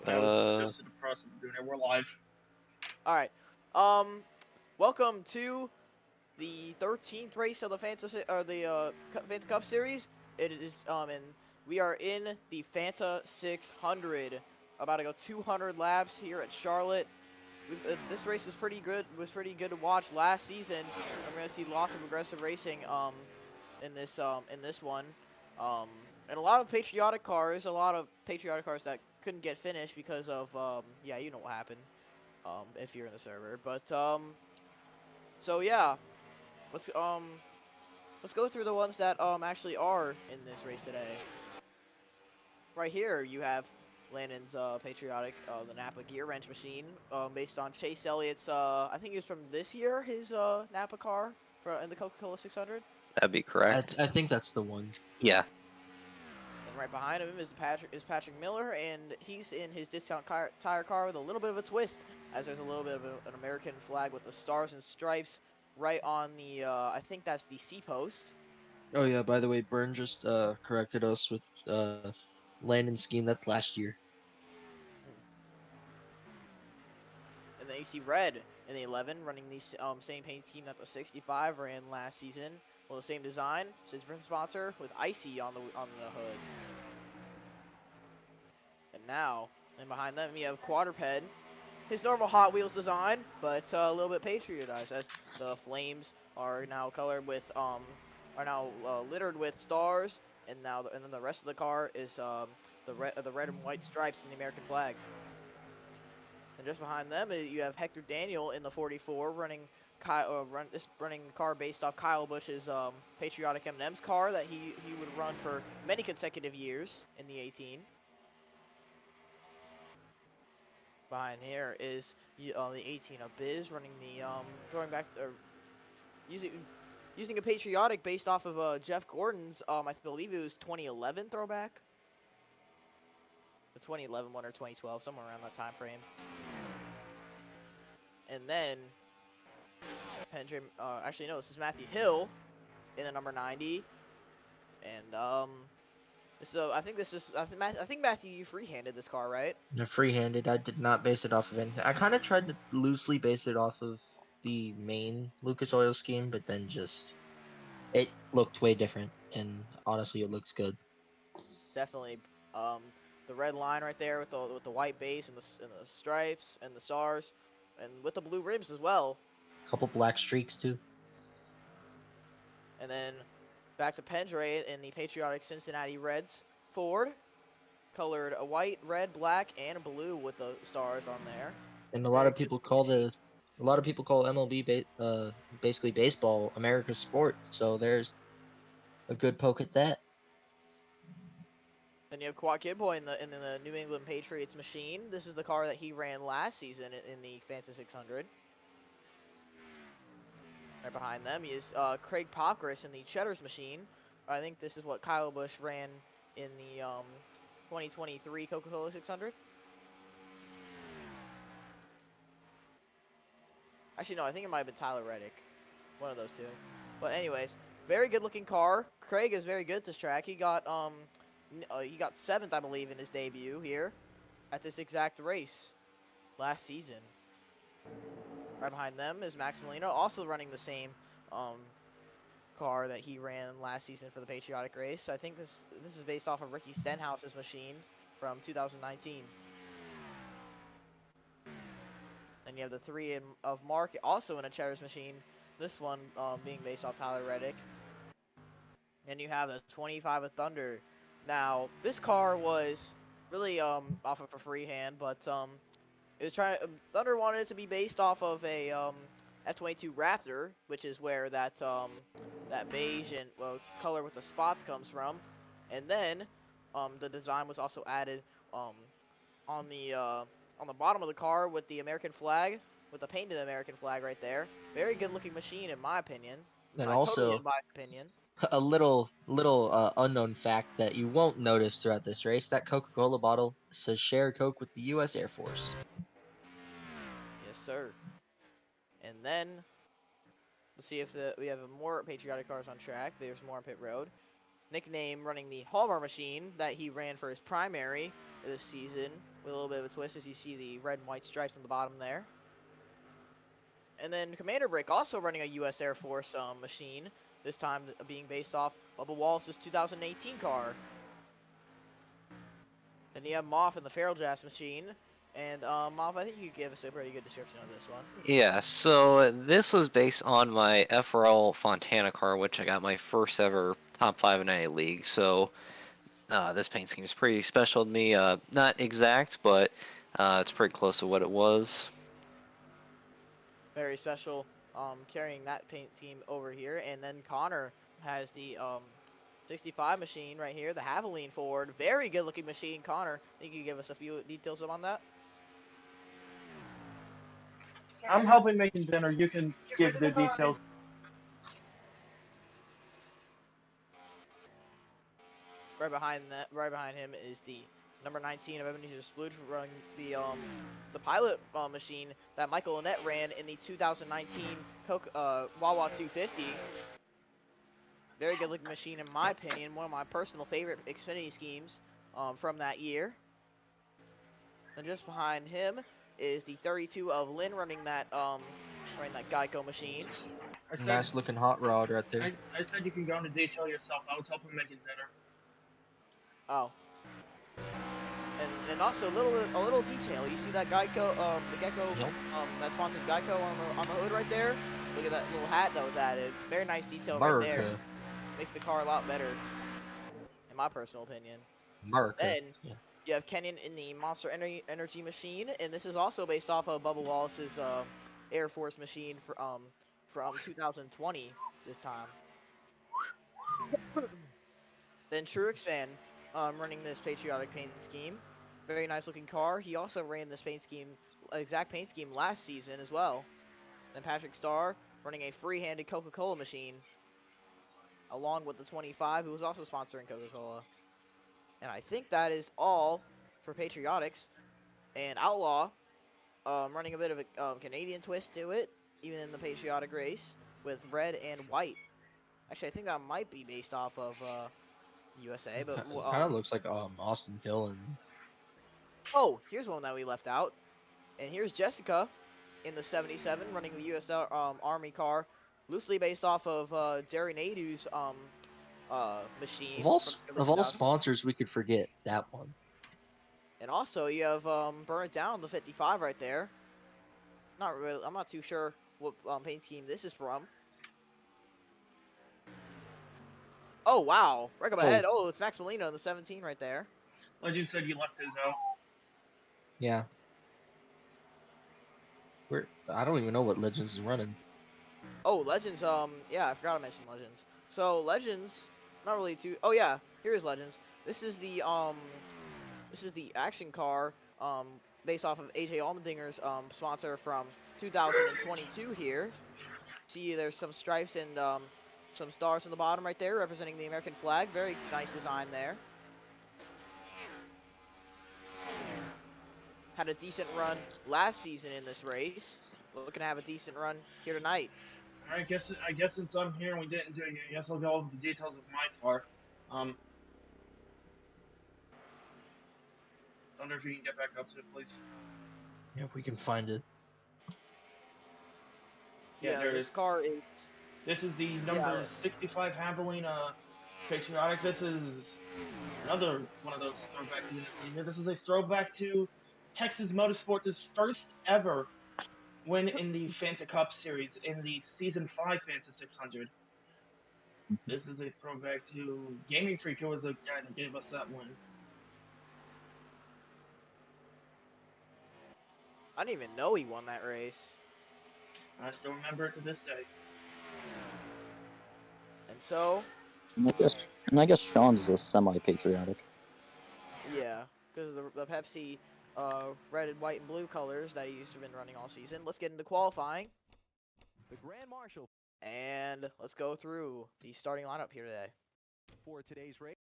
I was Uh, just in the process of doing it. We're live. All right. Welcome to the 13th race of the Fanta Cup series. It is and we are in the Fanta 600. About to go 200 laps here at Charlotte. This race is pretty good. Was pretty good to watch last season. I'm gonna see lots of aggressive racing in this one. Um, and a lot of patriotic cars. A lot of patriotic cars that couldn't get finished because of yeah, you know what happened. If you're in the server. But so yeah, let's um let's go through the ones that actually are in this race today. Right here you have Landon's patriotic the Napa gear wrench machine based on Chase Elliott's I think it was from this year his Napa car for in the Coca-Cola 600. that'd be I, correct. I think that's the one. Yeah, And right behind him is Patrick Miller, and he's in his discount tire car with a little bit of a twist, as there's a little bit of an American flag with the stars and stripes right on the I think that's the C post. Oh yeah, by the way, Byrne just corrected us with Landon scheme. That's last year. And then you see Red in the 11 running the same paint scheme that the 65 ran last season. Well, the same design, different sponsor with Icy on the hood. And now, and behind them you have Quadruped, his normal Hot Wheels design, but a little bit patriotized as the flames are now colored with are now littered with stars, and then the rest of the car is the red and white stripes in the American flag. And just behind them, you have Hector Daniel in the 44 running running car based off Kyle Busch's patriotic M&M's car that he would run for many consecutive years in the 18. Behind here is the 18 of Biz running the going back using using a patriotic based off of Jeff Gordon's I believe it was 2011 throwback, the 2011 one or 2012 somewhere around that time frame. And then actually no, this is Matthew Hill in the number 90, and so I think Matthew, you free-handed this car, right? Free-handed. I did not base it off of anything. I kind of tried to loosely base it off of the main Lucas Oil scheme, but then just it looked way different, and honestly, it looks good. Definitely. The red line right there with the white base and the stripes and the stars, and with the blue rims as well. A couple black streaks too. And then back to Pendray in the patriotic Cincinnati Reds Ford, colored a white, red, black, and blue with the stars on there. And a lot Very of good people looking call machine. MLB basically baseball America's sport. So there's a good poke at that. Then you have Quad Kid Boy in the New England Patriots machine. This is the car that he ran last season in the Fanta 600. Right behind them is Craig Popgris in the Cheddar's machine. I think this is what Kyle Busch ran in the 2023 Coca-Cola 600. Actually, no, I think it might have been Tyler Reddick. One of those two. But anyways, very good looking car. Craig is very good at this track. He got seventh, I believe, in his debut here at this exact race last season. Right behind them is Max Molino, also running the same car that he ran last season for the patriotic race. I think this is based off of Ricky Stenhouse's machine from 2019. Then you have the 3 of Mark, also in a Cheddar's machine. This one being based off Tyler Reddick. And you have the 25 of Thunder. Now, this car was really off of a freehand, but it was Thunder wanted it to be based off of a F22 Raptor, which is where that that beige and color with the spots comes from. And then the design was also added on the bottom of the car with the American flag, with the painted American flag right there. Very good looking machine in my opinion. And My totally also unbiased opinion. a little unknown fact that you won't notice throughout this race: that Coca-Cola bottle says "Share Coke with the U.S. Air Force." Yes, sir. And then let's see if we have more patriotic cars on track. There's more on pit road. Nickname running the Hallmark machine that he ran for his primary this season with a little bit of a twist, as you see the red and white stripes on the bottom there. And then Commander Brick also running a U.S. Air Force machine, this time being based off Bubba Wallace's 2018 car. Then you have Moff in the Feral Jazz machine. And Moff, I think you could give us a pretty good description of this one. Yeah, so this was based on my FRL Fontana car, which I got my first ever top 5 in any league. So this paint scheme is pretty special to me. Not exact, but it's pretty close to what it was. Very special, carrying that paint team over here. And then Connor has the 65 machine right here, the Haviline Ford. Very good looking machine. Connor, I think you could give us a few details on that. I'm helping making dinner. You can give the details. Right behind him is the number 19 of Ebenezer Salute, running the pilot machine that Michael Annette ran in the 2019 Wawa 250. Very good looking machine in my opinion. One of my personal favorite Xfinity schemes from that year. And just behind him is the 32 of Lynn running that Geico machine. Nice looking hot rod right there. I said you can go into detail yourself. I was helping making dinner. Oh. And also a little detail. You see that Geico, the Gecko, Yep. that sponsors Geico on the hood right there. Look at that little hat that was added. Very nice detail right there. America. Makes the car a lot better, in my personal opinion. America. Then Yeah. you have Kenyon in the Monster Energy machine, and this is also based off of Bubba Wallace's Air Force machine from 2020 this time. Then Truex fan running this patriotic paint scheme. Very nice looking car. He also ran this exact paint scheme last season as well. Then Patrick Starr running a free-handed Coca-Cola machine, along with the 25, who was also sponsoring Coca-Cola. And I think that is all for Patriotics. And Outlaw running a bit of a Canadian twist to it, even in the Patriotic race, with red and white. Actually, I think that might be based off of USA, but Kind of looks like Austin Dillon. oh, here's one that we left out, and here's Jessica in the 77 running the U.S. Army car, loosely based off of Jerry Nadeau's machine. Of all sponsors, we could forget that one. And also you have Burn It Down, the 55 right there. Not really. I'm not too sure what paint scheme this is from. Oh, wow. Right up ahead. Oh, it's Max Molino in the 17 right there. Legend said you left his out. Yeah. I don't even know what Legends is running. Oh, Legends, yeah, I forgot to mention Legends. So, Legends, not really too... Oh, yeah, here is Legends. This is the action car, based off of AJ Allmendinger's, sponsor from 2022 here. See, there's some stripes and, some stars on the bottom right there representing the American flag. Very nice design there. Had a decent run last season in this race. Looking to have a decent run here tonight. I guess since I'm here and we didn't do it, I guess I'll go over the details of my car. Thunder, if you can get back up to it, please. Yeah, if we can find it. Yeah, there it this is. car is... This is the number 65 Haviline Patriotic. This is another one of those throwbacks you didn't see here. This is a throwback to Texas Motorsports' first ever win in the Fanta Cup Series in the Season 5 Fanta 600. This is a throwback to Gaming Freak, who was the guy that gave us that win. I didn't even know he won that race. I still remember it to this day. And so... And I guess Sean's a semi-patriotic. Yeah, because of the Pepsi red and white and blue colors that he's been running all season. Let's get into qualifying. The Grand Marshal And let's go through the starting lineup here today. for today's race.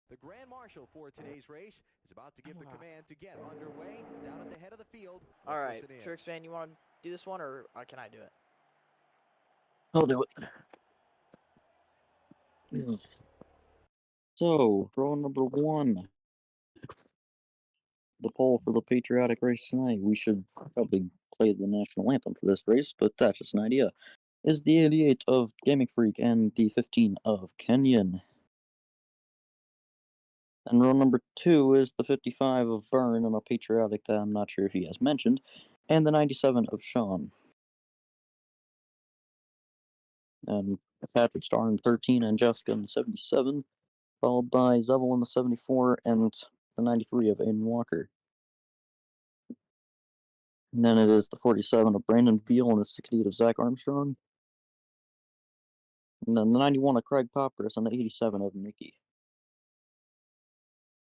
The Grand Marshal for today's race is about to give the command to get underway down at the head of the field. All Let's right, listen in. Trix fan, you want to do this one or can I do it? I'll do it. So, row number 1. The poll for the patriotic race tonight. We should probably play the national anthem for this race, but that's just an idea. Is the 88 of Gaming Freak and the 15 of Kenyon. And row number 2 is the 55 of Burn and a patriotic that I'm not sure if he has mentioned, and the 97 of Sean. And Patrick Starr in 13 and Jessica in the 77, followed by Zevel in the 74 and the 93 of Aiden Walker. And then it is the 47 of Brandon Beal and the 68 of Zach Armstrong. And then the 91 of Craig Poppers and the 87 of Mickey.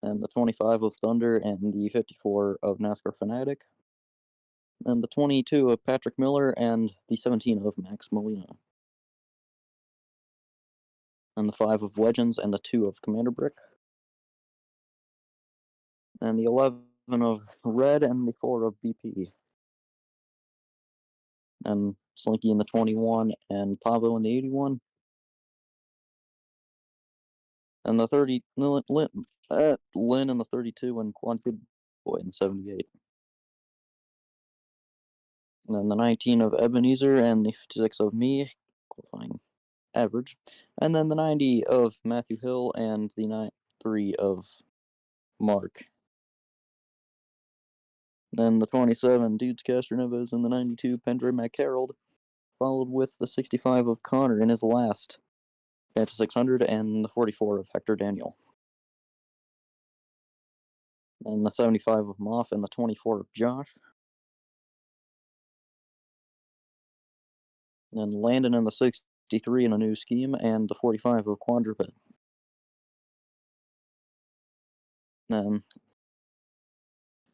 And the 25 of Thunder and the 54 of NASCAR Fanatic. And the 22 of Patrick Miller and the 17 of Max Molina. And the 5 of Legends and the 2 of Commander Brick. And the 11 of Red and the 4 of BP. And Slinky in the 21 and Pablo in the 81. And the 30, Lynn in the 32 and Quad Good Boy in 78. And then the 19 of Ebenezer and the 56 of me, qualifying average. And then the 90 of Matthew Hill and the 93 of Mark. Then the 27 Dudes Castroneves and the 92 Pendray McHarrold, followed with the 65 of Connor in his last Fanta 600 and the 44 of Hector Daniel. And the 75 of Moff and the 24 of Josh. And Landon in the 63 in a new scheme and the 45 of Quadruped. And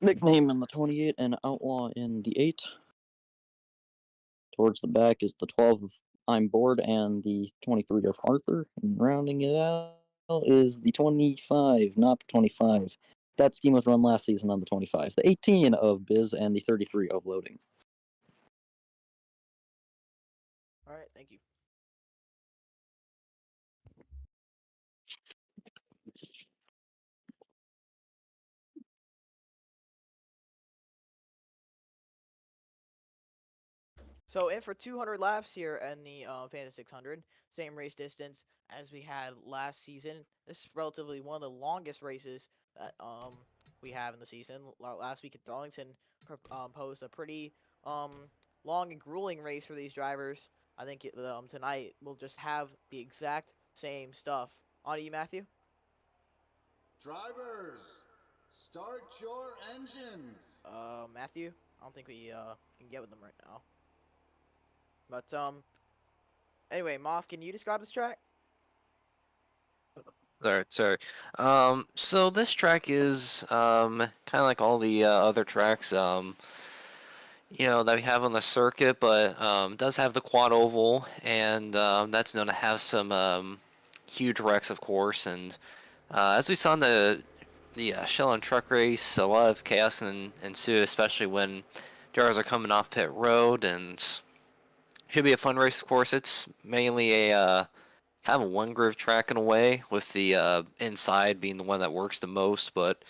Nickname in the 28 and Outlaw in the 8. Towards the back is the 12 of I'm Bored and the 23 of Arthur. And rounding it out is the 25, not the 25. That scheme was run last season on the 25. The 18 of Biz and the 33 of Loading. All right, thank you. So in for 200 laps here in the Fanta 600, same race distance as we had last season. This is relatively one of the longest races that we have in the season. Last week at Darlington posed a pretty long and grueling race for these drivers. I think tonight we'll just have the exact same stuff. On to you, Matthew. Drivers, start your engines. Matthew, I don't think we can get with them right now. But anyway, Moff, can you describe this track? Sorry. So this track is kind of like all the other tracks, that we have on the circuit, but does have the quad oval, and that's known to have some huge wrecks, of course. And as we saw in the Shell and Truck race, a lot of chaos can ensue, especially when drivers are coming off pit road, and should be a fun race. Of course, it's mainly a kind of a one groove track in a way, with the inside being the one that works the most, but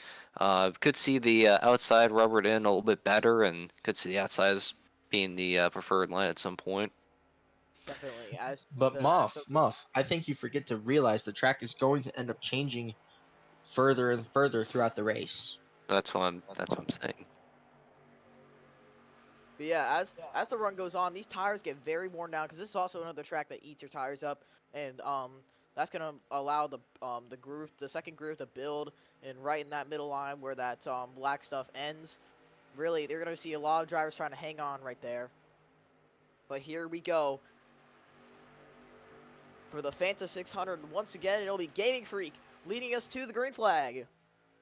could see the outside rubbered in a little bit better, and could see the outside as being the preferred line at some point. Definitely. But Moff, I think you forget to realize the track is going to end up changing further and further throughout the race. That's what I'm saying. But yeah, as the run goes on, these tires get very worn down because this is also another track that eats your tires up, and that's gonna allow the second groove to build, and right in that middle line where that black stuff ends. Really, they're gonna see a lot of drivers trying to hang on right there. But here we go for the Fanta 600. Once again, it'll be Gaming Freak leading us to the green flag.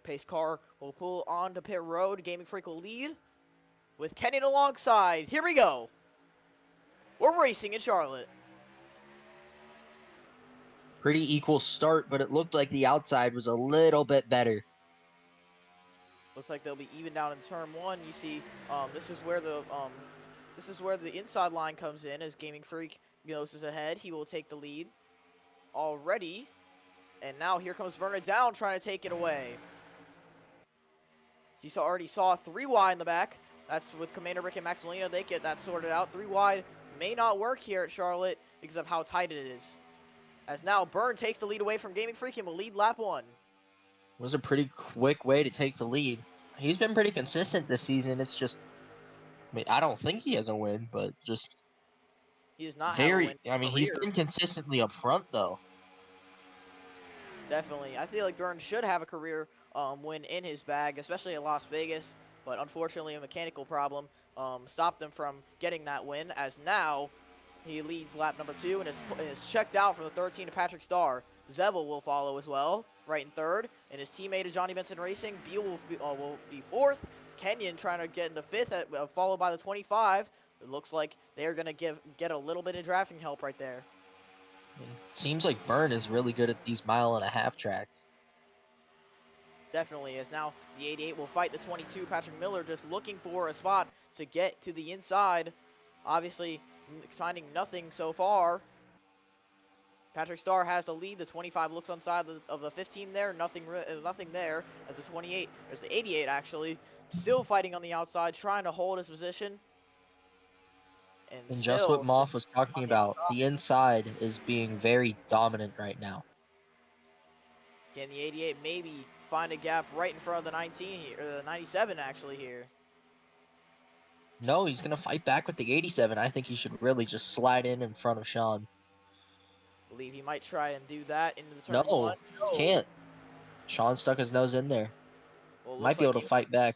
Pace car will pull onto pit road. Gaming Freak will lead with Kenyon alongside. Here we go. We're racing in Charlotte. Pretty equal start, but it looked like the outside was a little bit better. Looks like they'll be even down in turn one. You see, this is where the inside line comes in as Gaming Freak goes ahead. He will take the lead. already. And now here comes Burner down, trying to take it away. You already saw 3 wide in the back. That's with Commander Rick and Maximiliano. They get that sorted out. 3 wide may not work here at Charlotte because of how tight it is. As now Burn takes the lead away from Gaming Freak and will lead lap 1. It was a pretty quick way to take the lead. He's been pretty consistent this season. It's just, I mean, I don't think he has a win, but just He does not have a very. win I mean, he's career. been consistently up front though. Definitely. I feel like Burn should have a career win in his bag, especially at Las Vegas. But unfortunately, a mechanical problem stopped him from getting that win, as now he leads lap number 2 and is checked out for the 13 to Patrick Starr. Zevel will follow as well, right in 3rd. And his teammate is Johnny Benson Racing. Beal will be 4th. Kenyon trying to get into 5th, followed by the 25. It looks like they're going to get a little bit of drafting help right there. It seems like Burn is really good at these 1.5-mile tracks. Definitely, as now the 88 will fight the 22. Patrick Miller just looking for a spot to get to the inside. Obviously, finding nothing so far. Patrick Starr has the lead. The 25 looks on side of the 15 there. Nothing there. As the 28, as the 88 actually, still fighting on the outside, trying to hold his position. And just what Moff was talking about, the inside is being very dominant right now. Can the 88 maybe find a gap right in front of the 19 here, or the 97 actually here? No, he's gonna fight back with the 87. I think he should really just slide in front of Sean. Believe he might try and do that into the turn No, 1. he can't. Sean stuck his nose in there. Well, Might be able to fight back.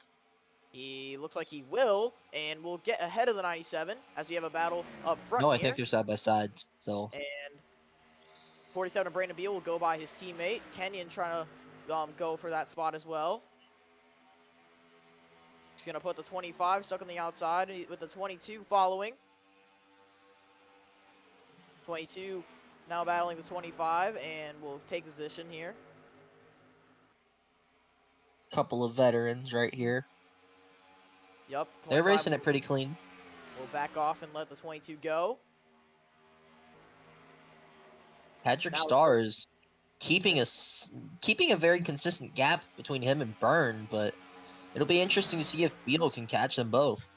He looks like he will, and will get ahead of the 97 as we have a battle up front No, I here. think they're side by side still. And 47 Brandon Beal will go by his teammate. Kenyon trying to go for that spot as well. He's going to put the 25 stuck on the outside with the 22 following. 22 now battling the 25 and will take position here. Couple of veterans right here. Yep. They're racing it pretty clean. We'll back off and let the 22 go. Patrick Now Starr is keeping a very consistent gap between him and Byrne, but it'll be interesting to see if Beal can catch them both.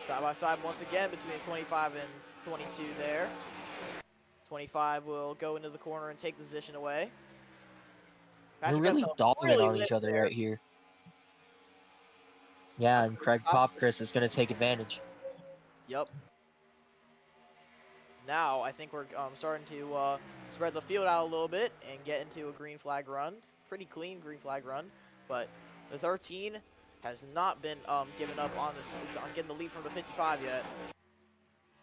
Side by side once again between 25 and 22 there. 25 will go into the corner and take the position away. They're really dogging on each other right here. Yeah, and Craig Popchris is going to take advantage. Yep. Now I think we're starting to spread the field out a little bit and get into a green flag run. Pretty clean green flag run, but the 13 has not been given up on getting the lead from the 55 yet.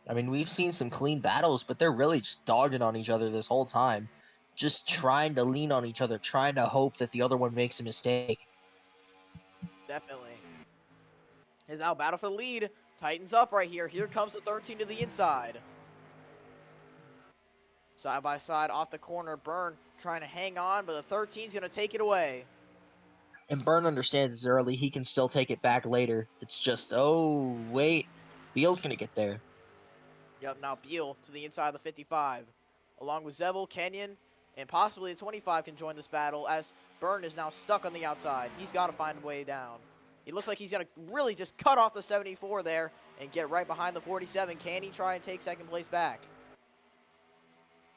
I mean, we've seen some clean battles, but they're really just dogging on each other this whole time. Just trying to lean on each other, trying to hope that the other one makes a mistake. Definitely. Is now battle for the lead. Tightens up right here. Here comes the 13 to the inside. Side by side off the corner. Byrne trying to hang on, but the 13's going to take it away. And Byrne understands it's early. He can still take it back later. It's just, oh, wait. Beal's going to get there. Yep, now Beal to the inside of the 55. Along with Zevel, Kenyon, and possibly the 25 can join this battle as Byrne is now stuck on the outside. He's got to find a way down. He looks like he's going to really just cut off the 74 there and get right behind the 47. Can he try and take second place back?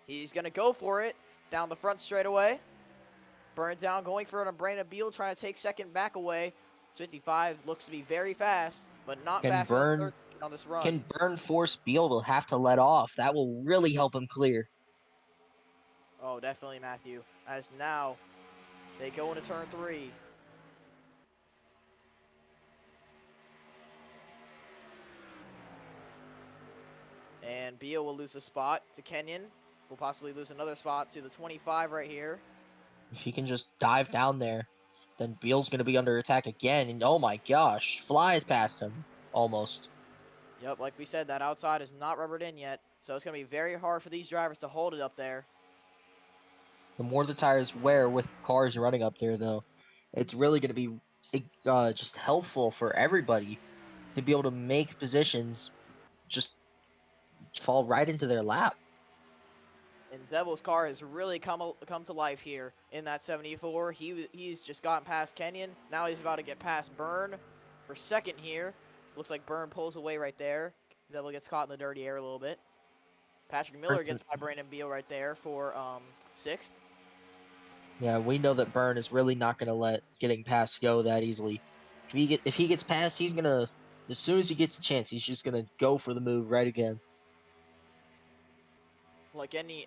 He's going to go for it down the front straightaway. Byrne down, going for it on Brandon Beal, trying to take second back away. 55 looks to be very fast, but not fast on this run. Can Byrne force Beal to have to let off? That will really help him clear. Oh, definitely, Matthew. As now they go into turn 3. And Beal will lose a spot to Kenyon. Will possibly lose another spot to the 25 right here. If he can just dive down there, then Beal's going to be under attack again. And oh my gosh, flies past him. Almost. Yep, like we said, that outside is not rubbered in yet. So it's going to be very hard for these drivers to hold it up there. The more the tires wear with cars running up there, though, it's really going to be just helpful for everybody to be able to make positions just fall right into their lap. And Zevo's car has really come to life here in that 74. He's just gotten past Kenyon. Now he's about to get past Byrne for second here. Looks like Byrne pulls away right there. Zevo gets caught in the dirty air a little bit. Patrick Miller gets by Brandon Beal right there for sixth. Yeah, we know that Byrne is really not going to let getting past go that easily. If he gets past, he's gonna, as soon as he gets a chance, he's just gonna go for the move right again. Like any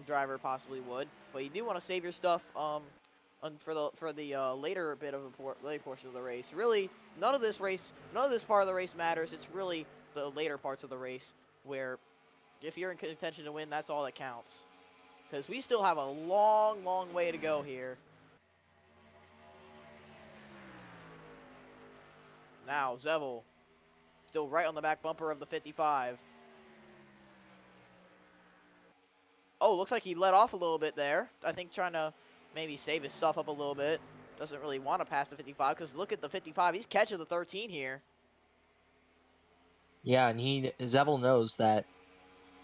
driver possibly would, but you do want to save your stuff for the later bit of the later portion of the race. Really, none of this part of the race matters. It's really the later parts of the race where, if you're in contention to win, that's all that counts. Because we still have a long, long way to go here. Now Zevel, still right on the back bumper of the 55. Oh, looks like he let off a little bit there. I think trying to maybe save his stuff up a little bit. Doesn't really want to pass the 55 because look at the 55. He's catching the 13 here. Yeah, and Zevel knows that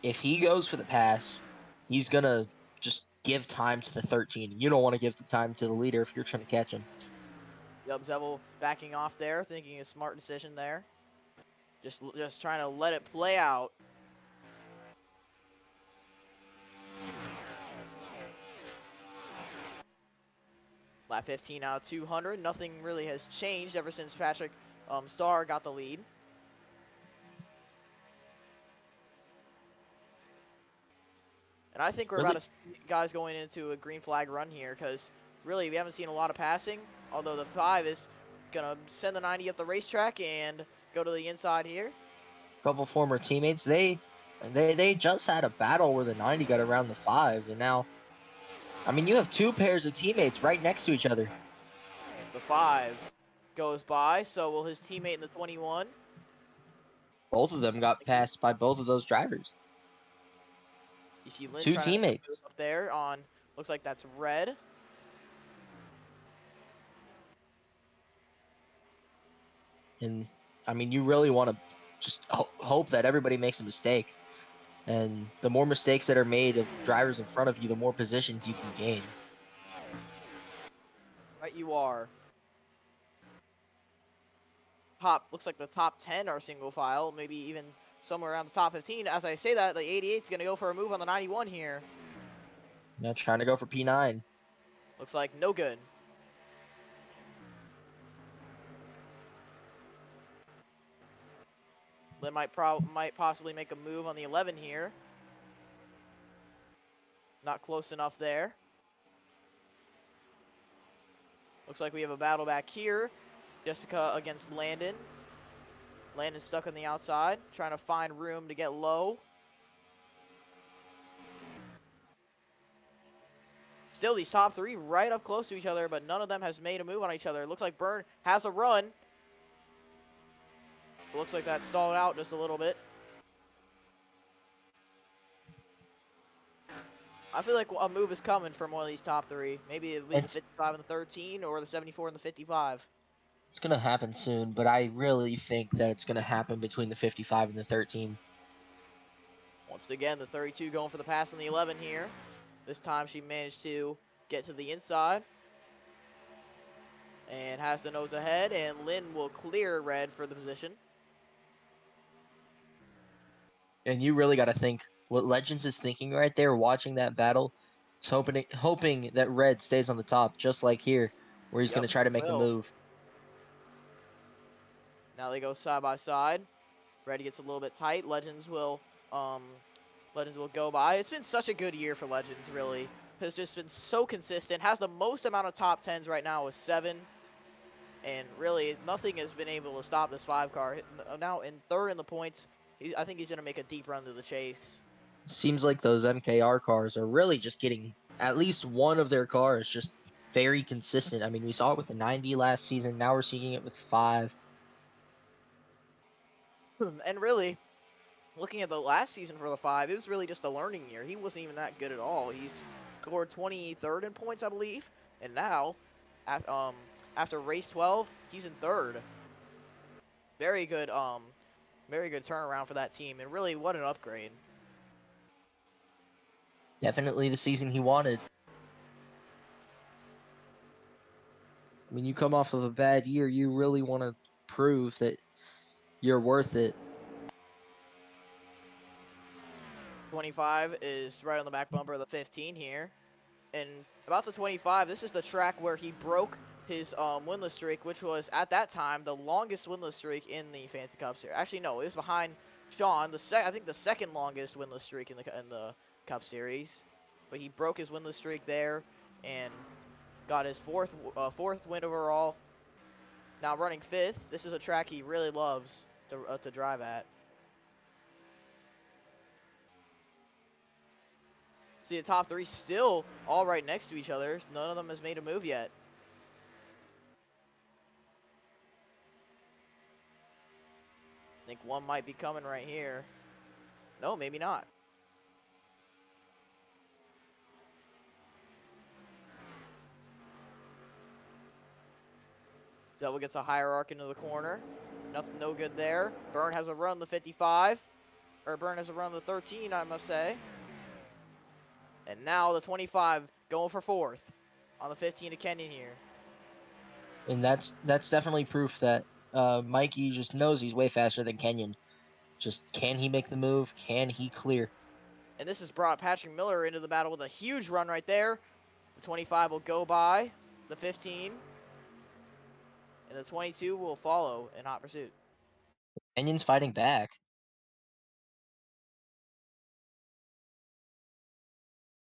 if he goes for the pass, he's going to just give time to the 13. You don't want to give the time to the leader if you're trying to catch him. Yep, Zevel backing off there, thinking a smart decision there. Just trying to let it play out. Lap 15 out of 200. Nothing really has changed ever since Patrick Starr got the lead. And I think we're about to see guys going into a green flag run here because really we haven't seen a lot of passing. Although the 5 is going to send the 90 up the racetrack and go to the inside here. A couple former teammates, they just had a battle where the 90 got around the 5, and now, I mean, you have two pairs of teammates right next to each other. The 5 goes by, so will his teammate in the 21. Both of them got passed by both of those drivers. You see Lynn Two trying teammates to up there on, looks like that's red. And, I mean, you really want to just hope that everybody makes a mistake. And the more mistakes that are made of drivers in front of you, the more positions you can gain. Right you are. Looks like the top 10 are single file, maybe even somewhere around the top 15. As I say that, the 88 is going to go for a move on the 91 here. Yeah, trying to go for P9. Looks like no good. Lynn might possibly make a move on the 11 here. Not close enough there. Looks like we have a battle back here. Jessica against Landon. Landon's stuck on the outside, trying to find room to get low. Still, these top 3 right up close to each other, but none of them has made a move on each other. It looks like Byrne has a run. It looks like that stalled out just a little bit. I feel like a move is coming from one of these top 3. Maybe it'll be the 55 and the 13 or the 74 and the 55. It's going to happen soon, but I really think that it's going to happen between the 55 and the 13. Once again, the 32 going for the pass on the 11 here. This time she managed to get to the inside. And has the nose ahead, and Lynn will clear red for the position. And you really got to think what Legends is thinking right there, watching that battle. It's hoping that red stays on the top, just like here, where he's going to try to make a move. Now they go side by side. Red gets a little bit tight. Legends will go by. It's been such a good year for Legends, really. Has just been so consistent. Has the most amount of top 10s right now with 7. And really, nothing has been able to stop this 5 car. Now in 3rd in the points. I think he's going to make a deep run to the chase. Seems like those MKR cars are really just getting at least one of their cars just very consistent. I mean, we saw it with the 90 last season. Now we're seeing it with 5. And really, looking at the last season for the 5, it was really just a learning year. He wasn't even that good at all. He scored 23rd in points, I believe. And now, after race 12, he's in 3rd. Very good turnaround for that team. And really, what an upgrade. Definitely the season he wanted. I mean, you come off of a bad year, you really want to prove that you're worth it. 25 is right on the back bumper of the 15 here. And about the 25, this is the track where he broke his winless streak, which was at that time the longest winless streak in the Fantasy Cup Series. Actually, no, it was behind Sean. I think the second longest winless streak in the Cup Series. But he broke his winless streak there and got his fourth win overall. Now running fifth. This is a track he really loves to drive at. See, the top three still all right next to each other. None of them has made a move yet. I think one might be coming right here. No, maybe not. Zell gets a higher arc into the corner. Nothing, no good there. Byrne has a run the 55. Or Byrne has a run the 13, I must say. And now the 25 going for fourth on the 15 to Kenyon here. And that's definitely proof that Mikey just knows he's way faster than Kenyon. Just can he make the move? Can he clear? And this has brought Patrick Miller into the battle with a huge run right there. The 25 will go by the 15. And the 22 will follow in hot pursuit. Kenyon's fighting back.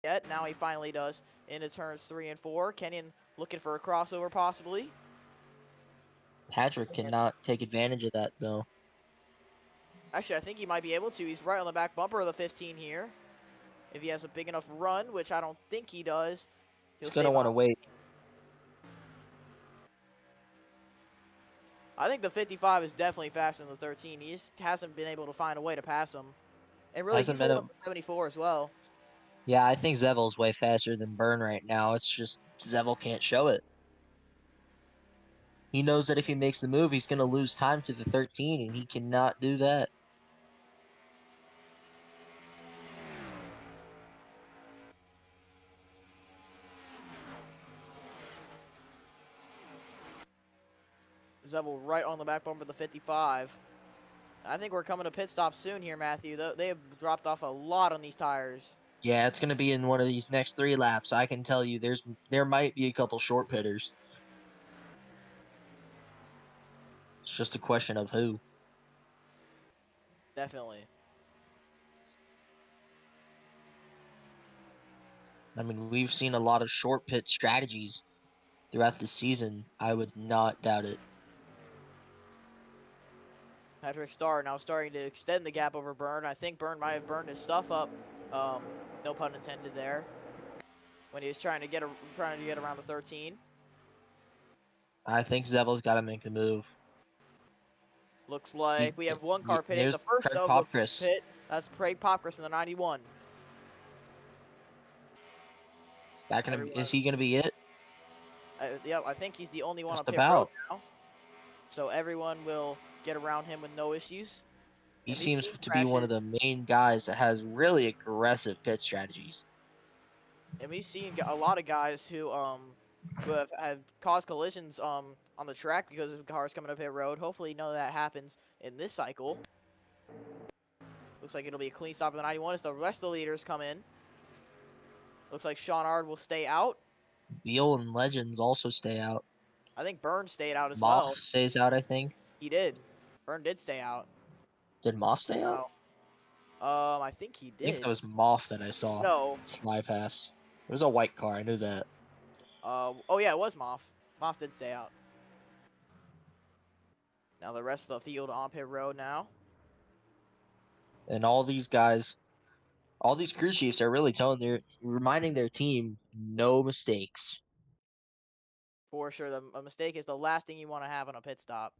Yet now he finally does into turns 3 and 4. Kenyon looking for a crossover possibly. Patrick cannot take advantage of that though. Actually, I think he might be able to. He's right on the back bumper of the 15 here. If he has a big enough run, which I don't think he does, He's going to want to wait. I think the 55 is definitely faster than the 13. He just hasn't been able to find a way to pass him. And really, he's holding up the 74 as well. Yeah, I think Zevel's way faster than Byrne right now. It's just Zevel can't show it. He knows that if he makes the move, he's going to lose time to the 13, and he cannot do that. Zevel right on the back bumper of the 55. I think we're coming to pit stop soon here, Matthew. They have dropped off a lot on these tires. Yeah, it's going to be in one of these next 3 laps. I can tell you there might be a couple short pitters. It's just a question of who. Definitely. I mean, we've seen a lot of short pit strategies throughout the season. I would not doubt it. Patrick Starr now starting to extend the gap over Byrne. I think Byrne might have burned his stuff up. No pun intended there. When he was trying to get around the 13. I think Zevel's got to make the move. Looks like we have one car pitting. The first Craig of the Popkris. pit. That's Craig Popkris in the 91. Is he gonna be it? Yeah, I think he's the only one Just on pit road now. So everyone will get around him with no issues. He seems to be one of the main guys that has really aggressive pit strategies. And we've seen a lot of guys who have caused collisions on the track because of cars coming up pit road. Hopefully none of that happens in this cycle. Looks like it'll be a clean stop in the 91 as the rest of the leaders come in. Looks like Sean Ard will stay out. Beal and Legends also stay out. I think Byrne stayed out as Moff well. stays out, I think. He did. Byrne did stay out. Did Moff stay out? I think he did. I think that was Moff that I saw. No. Fly pass. It was a white car. I knew that. Oh yeah, it was Moff. Moff did stay out. Now the rest of the field on pit road now. And all these guys, all these crew chiefs are really reminding their team, no mistakes. For sure, a mistake is the last thing you want to have on a pit stop.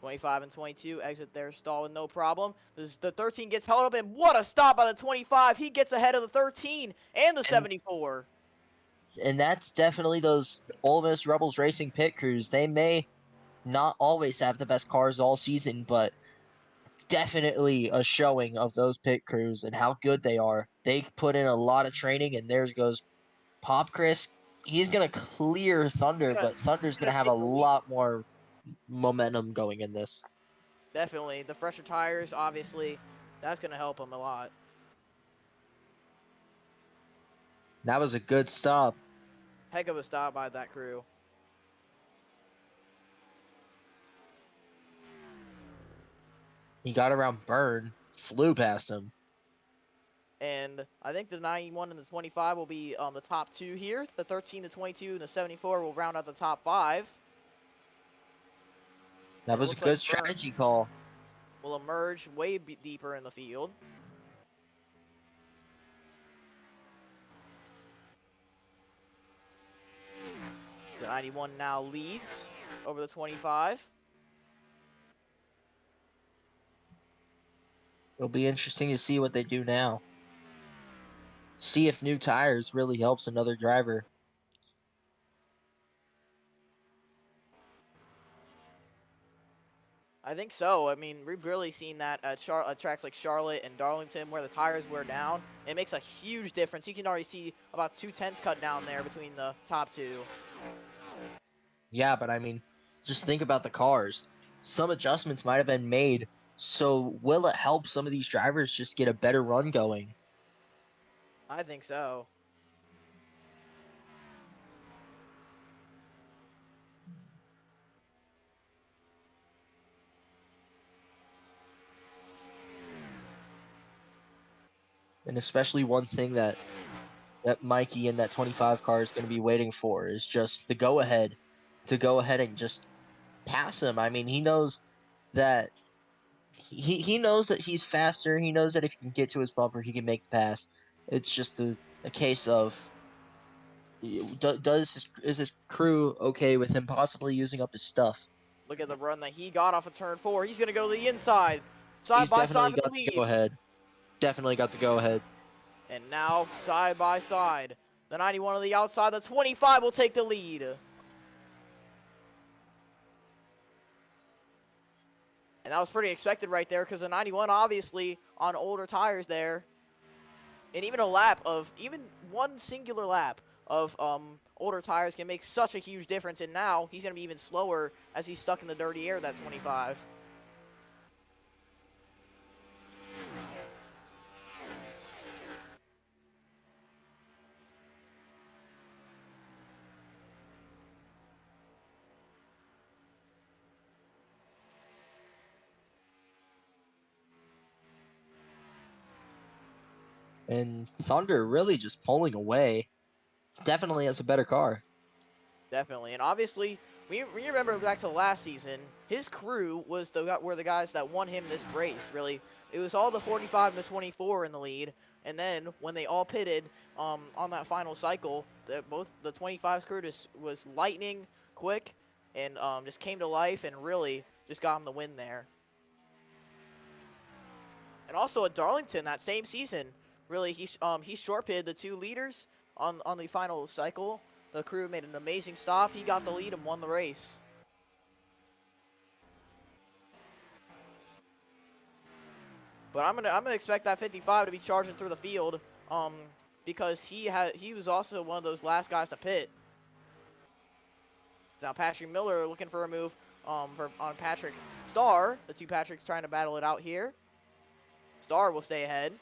25 and 22 exit their stall with no problem. The 13 gets held up, and what a stop by the 25. He gets ahead of the 13 and the 74. And that's definitely those Ole Miss Rebels Racing pit crews. They may not always have the best cars all season, but definitely a showing of those pit crews and how good they are. They put in a lot of training, and there goes Pop Chris. He's going to clear Thunder, Gonna, but Thunder's going gonna to have a take the lead. lot more momentum going in this. Definitely. The fresher tires, obviously, that's going to help him a lot. That was a good stop. Heck of a stop by that crew. He got around Burn, flew past him. And I think the 91 and the 25 will be the top two here. The 13, the 22, and the 74 will round out the top 5. That was a good strategy call. Will emerge way deeper in the field. So 91 now leads over the 25. It'll be interesting to see what they do now. See if new tires really helps another driver. I think so. I mean, we've really seen that at tracks like Charlotte and Darlington where the tires wear down. It makes a huge difference. You can already see about 2/10 cut down there between the top two. Yeah, but I mean, just think about the cars. Some adjustments might have been made. So will it help some of these drivers just get a better run going? I think so. And especially one thing that Mikey and that 25 car is going to be waiting for is just the go-ahead to go ahead and just pass him. I mean, he knows that he knows that he's faster. He knows that if he can get to his bumper, he can make the pass. It's just a case of is his crew okay with him possibly using up his stuff? Look at the run that he got off of turn 4. He's going to go to the inside. Side He's by definitely side for got the the lead. go-ahead. Definitely got the go-ahead. And now side by side. The 91 on the outside. The 25 will take the lead. And that was pretty expected right there because the 91 obviously on older tires there. And even even one singular lap of older tires can make such a huge difference. And now he's going to be even slower as he's stuck in the dirty air, that 25. And Thunder really just pulling away. Definitely has a better car. Definitely. And obviously, we remember back to last season, his crew were the guys that won him this race, really. It was all the 45 and the 24 in the lead. And then when they all pitted on that final cycle, both the 25's crew just was lightning quick and just came to life and really just got him the win there. And also at Darlington that same season, really he short pitted the 2 leaders on the final cycle. The crew made an amazing stop. He got the lead and won the race. But I'm gonna expect that 55 to be charging through the field, because he was also one of those last guys to pit. So now Patrick Miller looking for a move on Patrick Starr. The 2 Patricks trying to battle it out here. Starr will stay ahead.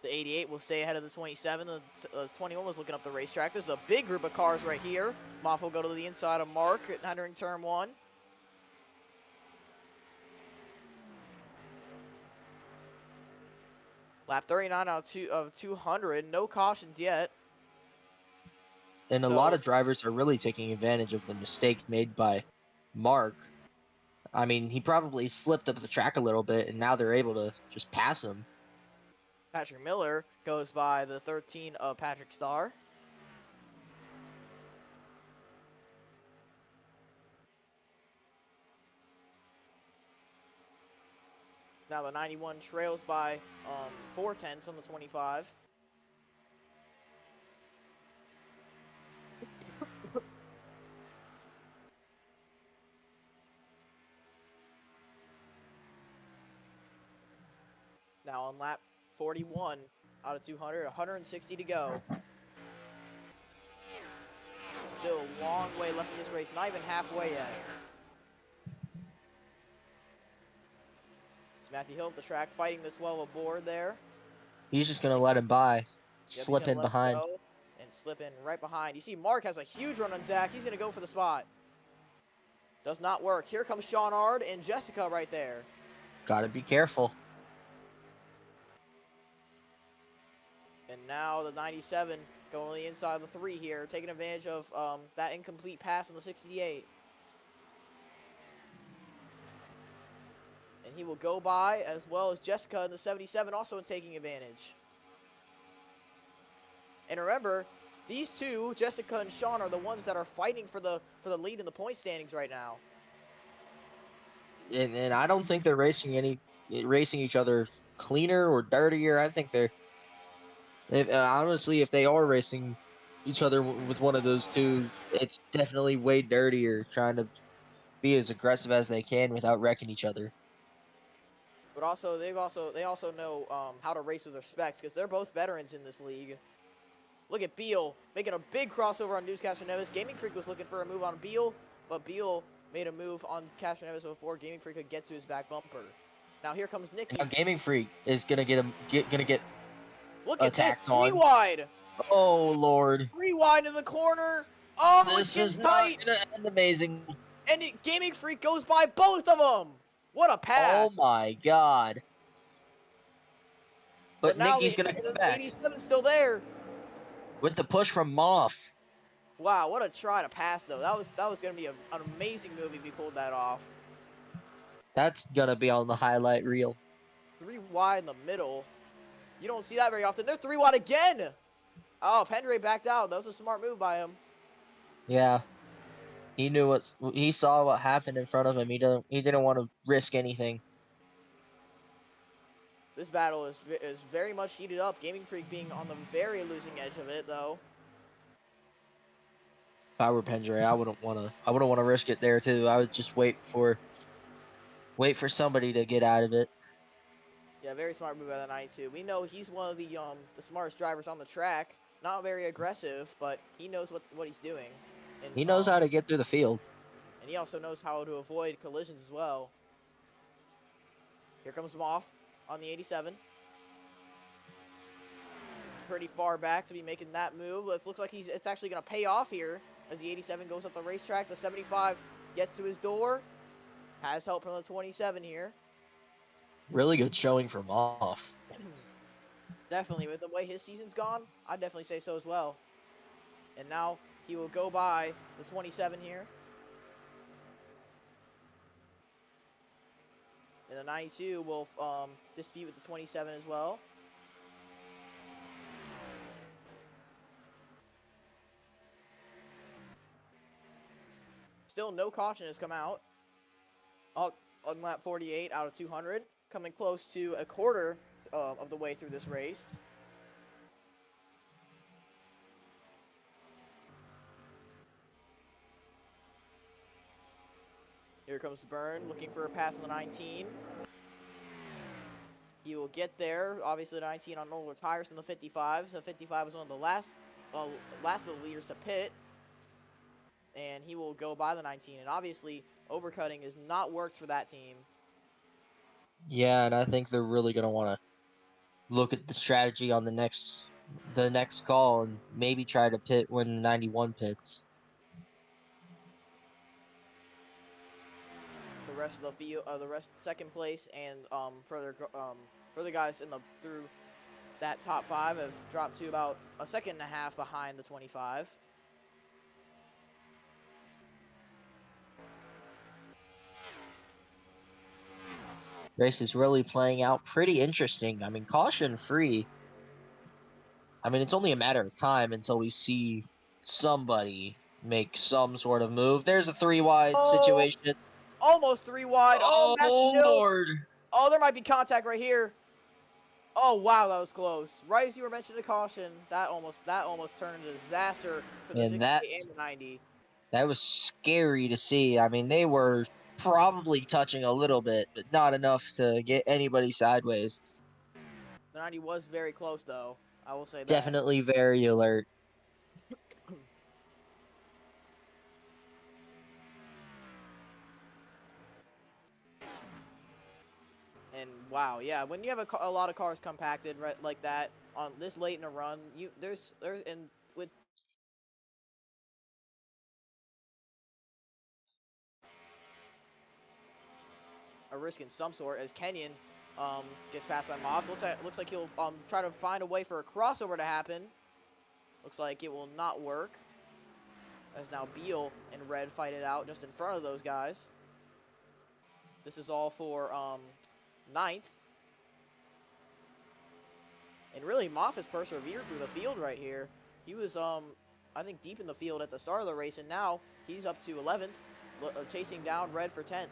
The 88 will stay ahead of the 27. The 21 was looking up the racetrack. This is a big group of cars right here. Moff will go to the inside of Mark entering turn 1. Lap 39 out of 200. No cautions yet. And a lot of drivers are really taking advantage of the mistake made by Mark. I mean, he probably slipped up the track a little bit, and now they're able to just pass him. Patrick Miller goes by the 13 of Patrick Starr. Now the 91 trails by 4/10 on the 25. Now on lap 41 out of 200, 160 to go. Still a long way left in this race, not even halfway yet. It's Matthew Hill at the track fighting the 12 aboard there. He's just gonna let him by, Yep, he's slip gonna in let him behind. go and slip in right behind. You see Mark has a huge run on Zach. He's gonna go for the spot. Does not work. Here comes Sean Ard and Jessica right there. Gotta be careful. And now the 97 going on the inside of the 3 here, taking advantage of that incomplete pass on the 68. And he will go by, as well as Jessica in the 77, also taking advantage. And remember, these two, Jessica and Sean, are the ones that are fighting for the lead in the point standings right now. And I don't think they're racing each other cleaner or dirtier. I think honestly, if they are racing each other with one of those two, it's definitely way dirtier, trying to be as aggressive as they can without wrecking each other. But also, they also know how to race with respect, because they're both veterans in this league. Look at Beal making a big crossover on News Castroneves. Gaming Freak was looking for a move on Beal, but Beal made a move on Castroneves before Gaming Freak could get to his back bumper. Now here comes Nicky. Now Gaming Freak is gonna get Look at this, attacked 3 on. wide. Oh Lord! 3 wide in the corner. Oh, This is not gonna end amazing. And Gaming Freak goes by both of them. What a pass! Oh my God! But now Nicky's gonna come back 87's still there. with the push from Moff. Wow, what a try to pass though. That was gonna be an amazing move if he pulled that off. That's gonna be on the highlight reel. 3 wide in the middle. You don't see that very often. They're 3 wide again. Oh, Pendre backed out. That was a smart move by him. Yeah, he saw what happened in front of him. He didn't want to risk anything. This battle is very much heated up. Gaming Freak being on the very losing edge of it though. If I were Pendre, I wouldn't want to risk it there too. I would just wait for somebody to get out of it. Yeah, very smart move by the 92. We know he's one of the smartest drivers on the track. Not very aggressive, but he knows what he's doing. And He knows how to get through the field. And he also knows how to avoid collisions as well. Here comes Moff on the 87. Pretty far back to be making that move. It looks like it's actually going to pay off here as the 87 goes up the racetrack. The 75 gets to his door. Has help from the 27 here. Really good showing from Moff. Definitely, with the way his season's gone, I'd definitely say so as well. And now he will go by the 27 here. And the 92 will dispute with the 27 as well. Still no caution has come out on lap 48 out of 200. Coming close to a quarter of the way through this race. Here comes Byrne looking for a pass on the 19. He will get there. Obviously, the 19 on older tires than the 55. So the 55 was one of the last of the leaders to pit. And he will go by the 19. And obviously, overcutting has not worked for that team. Yeah, and I think they're really gonna want to look at the strategy on the next call and maybe try to pit when the 91 pits. The rest of the field, the rest second place, and further guys through that top 5 have dropped to about a second and a half behind the 25. Race is really playing out pretty interesting. I mean, caution free. I mean, it's only a matter of time until we see somebody make some sort of move. There's a 3 wide situation. Almost 3 wide. Oh, Lord. Oh, there might be contact right here. Oh, wow, that was close. Right as you were mentioning the caution, that almost turned into a disaster for the 68 and the 90. That was scary to see. I mean, they were probably touching a little bit, but not enough to get anybody sideways. The 90 was very close, though. I will say that. Definitely very alert. And wow, yeah, when you have a lot of cars compacted right like that on this late in a run, there's and with a risk in some sort as Kenyon gets passed by Moth. Looks like he'll try to find a way for a crossover to happen. Looks like it will not work. As now Beal and Red fight it out just in front of those guys. This is all for ninth. And really, Moff has persevered through the field right here. He was, I think, deep in the field at the start of the race, and now he's up to 11th, chasing down Red for 10th.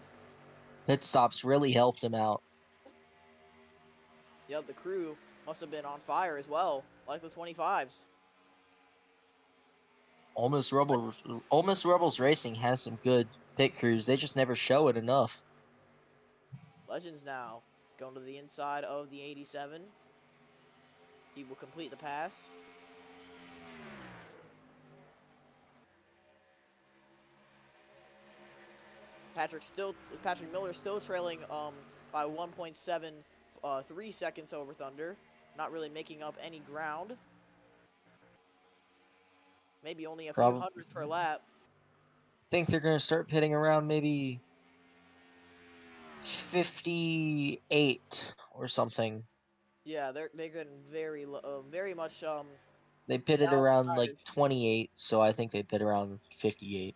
Pit stops really helped him out. Yep, the crew must have been on fire as well, like the 25s. Almost Rebels Racing has some good pit crews. They just never show it enough. Legends now going to the inside of the 87. He will complete the pass. Patrick Miller still trailing by 1.73 seconds over Thunder. Not really making up any ground. Maybe only a few hundredths per lap. Think they're going to start pitting around maybe 58 or something. Yeah, they're getting very much They pitted down around the like tires. 28, so I think they pit around 58.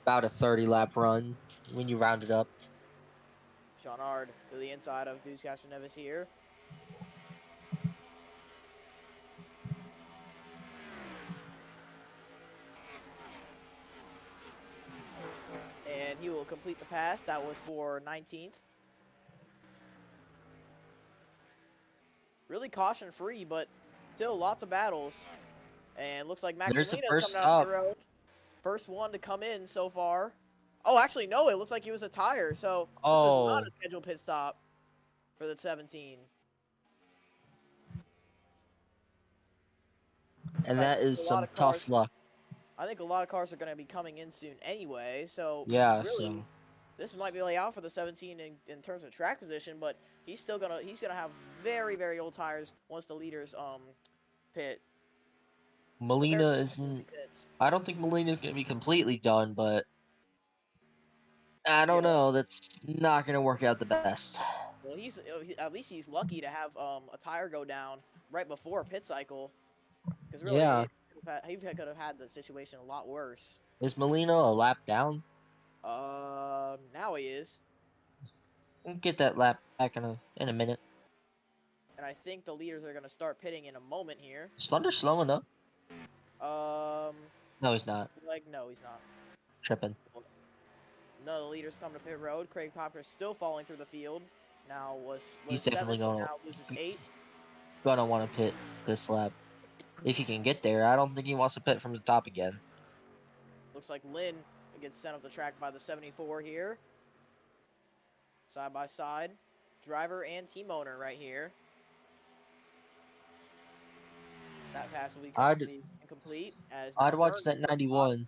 About a 30 lap run when you round it up. Sean Ard to the inside of Deuce Castroneves here. And he will complete the pass. That was for 19th. Really caution free, but still lots of battles. And looks like Max There's the Molina first coming out of stop. the road. First one to come in so far. Oh, actually, no, it looks like he was a tire. So this was not a scheduled pit stop for the 17. And But that is some tough luck. I think a lot of cars are going to be coming in soon anyway. So Yeah, really, so this might be lay out for the 17 in terms of track position, but he's gonna have very, very old tires once the leaders pit. Molina isn't. I don't think Molina's going to be completely done, but I don't know. That's not going to work out the best. Well, at least he's lucky to have a tire go down right before a pit cycle, because really Yeah. he could have had the situation a lot worse. Is Molina a lap down? Now he is. We'll get that lap back in a minute. And I think the leaders are gonna start pitting in a moment here. Is Thunder slow enough? No, he's not. No, he's not. Tripping. No, the leaders come to pit road. Craig Popper is still falling through the field. Now He's seventh, definitely going now loses 8th. Gonna want to pit this lap if he can get there. I don't think he wants to pit from the top again. Looks like Lynn gets sent up the track by the 74 here. Side by side. Driver and team owner right here. That pass will be incomplete. As I'd watch that 91.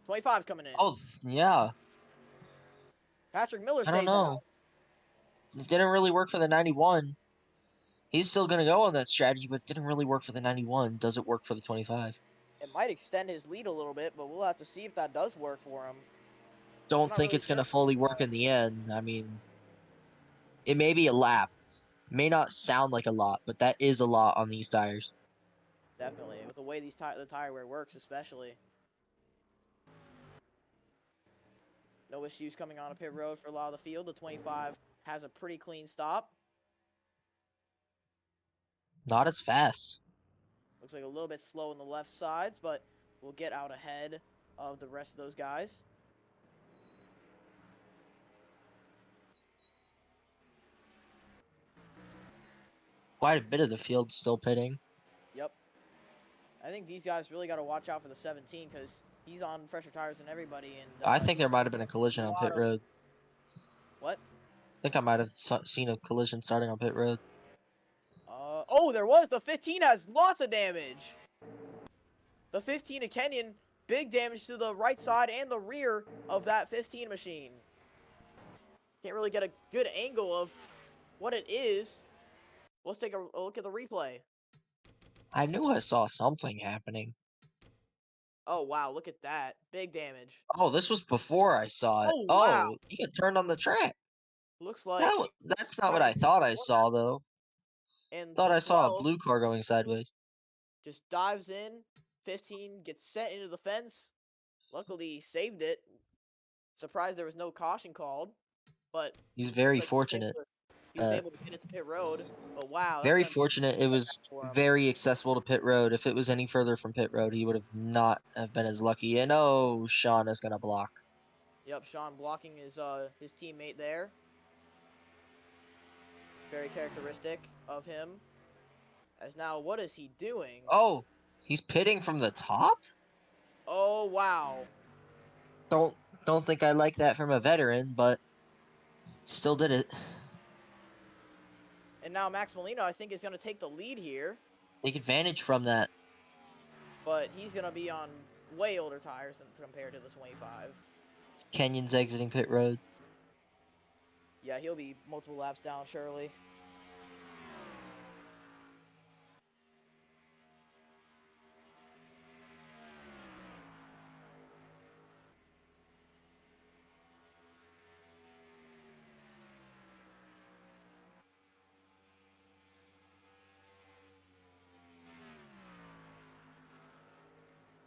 25's coming in. Oh, yeah. Patrick Miller stays I don't know. out. It didn't really work for the 91. He's still going to go on that strategy, but it didn't really work for the 91. Does it work for the 25? It might extend his lead a little bit, but we'll have to see if that does work for him. Don't think it's going to fully work in the end. I mean, it may be a lap. It may not sound like a lot, but that is a lot on these tires. Definitely, with the way the tire wear works, especially. No issues coming on a pit road for a lot of the field. The 25 has a pretty clean stop. Not as fast. Looks like a little bit slow on the left sides, but we'll get out ahead of the rest of those guys. Quite a bit of the field still pitting. Yep. I think these guys really got to watch out for the 17 because he's on fresher tires than everybody. And I think there might have been a collision on pit road. What? think I might have seen a collision starting on pit road. Oh, there was. The 15 has lots of damage. The 15 of Kenyon, big damage to the right side and the rear of that 15 machine. Can't really get a good angle of what it is. Let's take a look at the replay. I knew I saw something happening. Oh, wow, look at that. Big damage. Oh, this was before I saw it. Oh, wow. Oh, he got turned on the track. Looks like That's not what I thought I saw, though. and Thought the I saw a 12 blue car going sideways. just dives in. 15 gets sent into the fence. Luckily, he saved it. Surprised there was no caution called, but He's very like fortunate. he was able to get it to pit road. But wow, that's Very gonna be fortunate. It was for him. very accessible to pit road. If it was any further from pit road, he would have not have been as lucky. And oh, Sean is gonna block. Yep, Sean blocking his teammate there. Very characteristic of him. As now, what is he doing? Oh, he's pitting from the top. Oh wow. Don't think I like that from a veteran, but still did it. And now Max Molino, I think, is going to take the lead here. Take advantage from that. But he's going to be on way older tires than compared to the 25. Kenyon's exiting pit road. Yeah, he'll be multiple laps down, surely.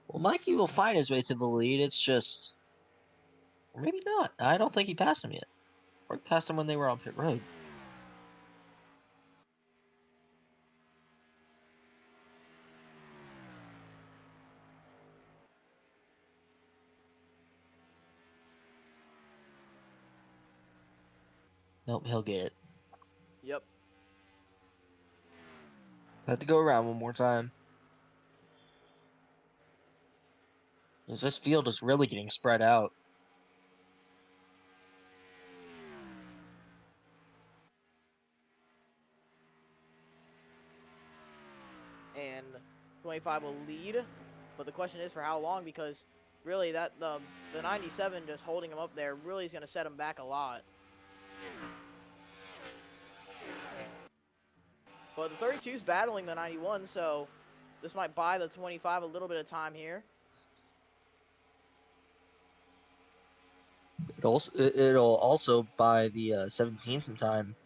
Well, Mikey will find his way to the lead. It's just, or maybe not. I don't think he passed him yet. Or he passed him when they were on pit road. Nope, he'll get it. Yep. Had to go around one more time. Because this field is really getting spread out. And 25 will lead. But the question is for how long, because really that the 97 just holding him up there really is going to set him back a lot. But the 32's battling the 91, so this might buy the 25 a little bit of time here. It'll also buy the 17 some time.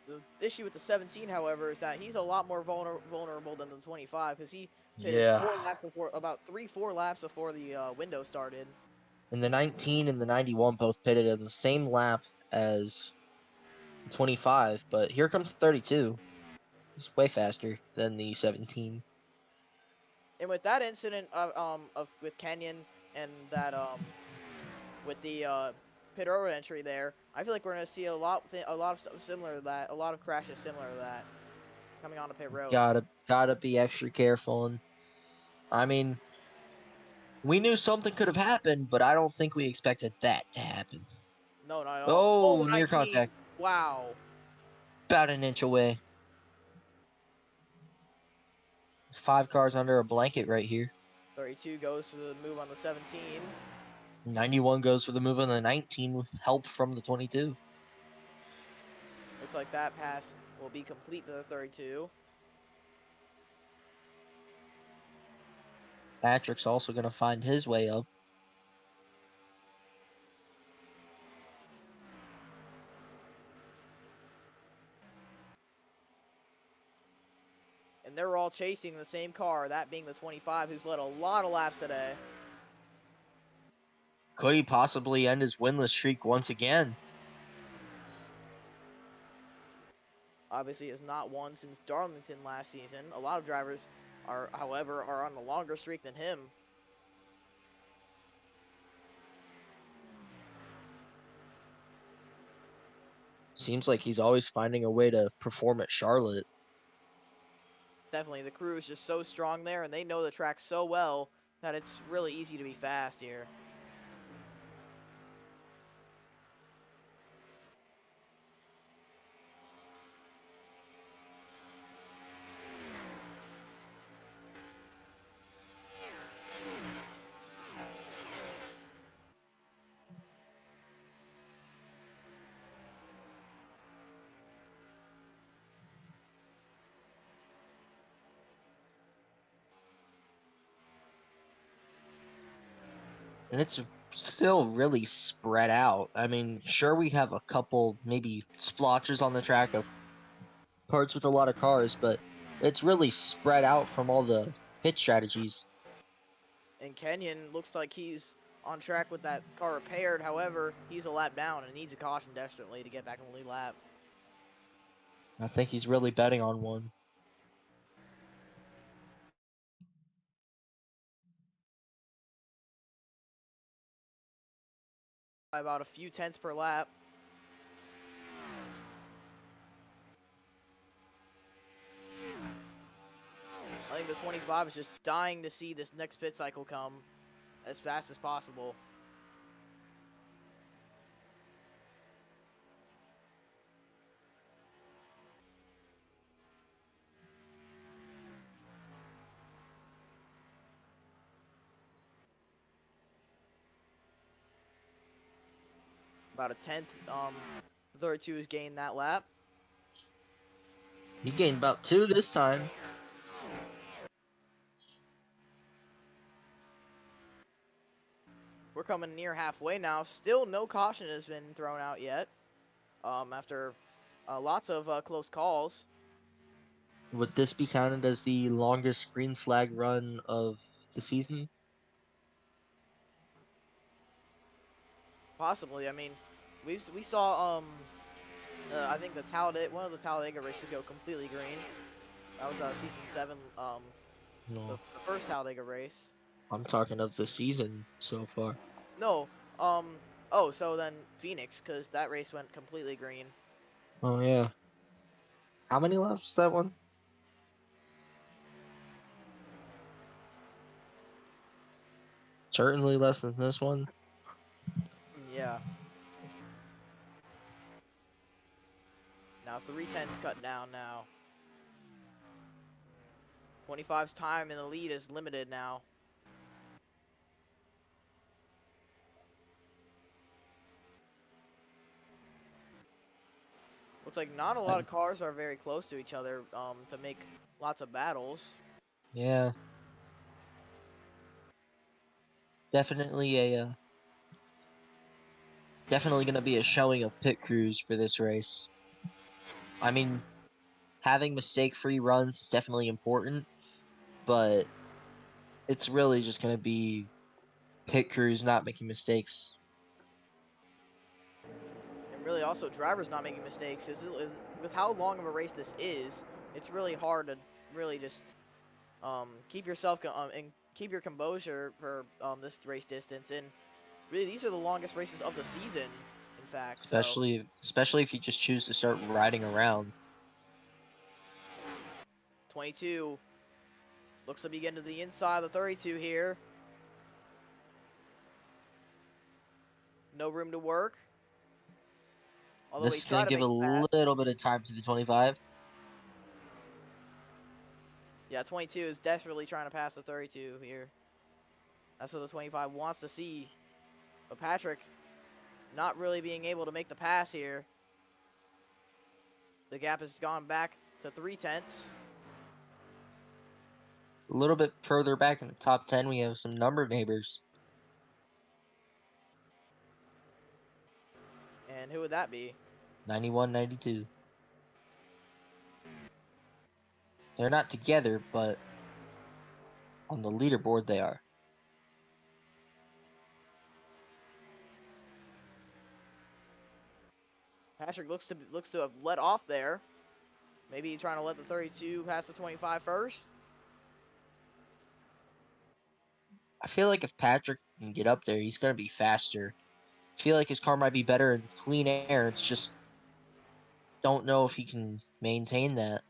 The issue with the 17, however, is that he's a lot more vulnerable than the 25 because he pitted Yeah. 4 laps before, about 3-4 laps before the window started. And the 19 and the 91 both pitted in the same lap as 25, but here comes 32. He's way faster than the 17. And with that incident with Kenyon and that with the pit road entry there, I feel like we're gonna see a lot of stuff similar to that, a lot of crashes similar to that coming onto pit road. Gotta be extra careful. And I mean, we knew something could have happened, but I don't think we expected that to happen. No, not at all. Oh, the near 19. contact. Wow. About an inch away. 5 cars under a blanket right here. 32 goes for the move on the 17. 91 goes for the move on the 19 with help from the 22. Looks like that pass will be complete to the 32. Patrick's also going to find his way up. And they're all chasing the same car, that being the 25, who's led a lot of laps today. Could he possibly end his winless streak once again? Obviously has not won since Darlington last season. A lot of drivers however, are on a longer streak than him. Seems like he's always finding a way to perform at Charlotte. Definitely, the crew is just so strong there, and they know the track so well that it's really easy to be fast here. And it's still really spread out. I mean, sure, we have a couple maybe splotches on the track of parts with a lot of cars, but it's really spread out from all the pit strategies. And Kenyon looks like he's on track with that car repaired. However, he's a lap down and needs a caution desperately to get back in the lead lap. I think he's really betting on one. By about a few tenths per lap. I think the 25 is just dying to see this next pit cycle come as fast as possible. About a tenth. The 32 has gained that lap. He gained about 2 this time. We're coming near halfway now. Still no caution has been thrown out yet. After lots of close calls. Would this be counted as the longest green flag run of the season? Possibly. I mean, we saw I think one of the Talladega races go completely green. That was season 7. No, The first Talladega race. I'm talking of the season so far. No. Oh, so then Phoenix, because that race went completely green. Oh yeah. How many laps is that one? Certainly less than this one. Yeah. Now 310's cut down now. 25's time in the lead is limited now. Looks like not a lot of cars are very close to each other to make lots of battles. Yeah. Definitely definitely gonna be a showing of pit crews for this race. I mean, having mistake-free runs is definitely important, but it's really just gonna be pit crews not making mistakes. And really also drivers not making mistakes. With how long of a race this is, it's really hard to really just keep yourself and keep your composure for this race distance. And really, these are the longest races of the season, in fact. Especially if you just choose to start riding around. 22 looks to be getting to the inside of the 32 here. No room to work. Although This is gonna give a little bit of time to the 25. Yeah, 22 is desperately trying to pass the 32 here. That's what the 25 wants to see. But Patrick not really being able to make the pass here. The gap has gone back to 3/10. A little bit further back in the top 10, we have some number neighbors. And who would that be? 91, 92. They're not together, but on the leaderboard they are. Patrick looks to have let off there. Maybe trying to let the 32 pass the 25 first. I feel like if Patrick can get up there, he's gonna be faster. I feel like his car might be better in clean air. It's just don't know if he can maintain that.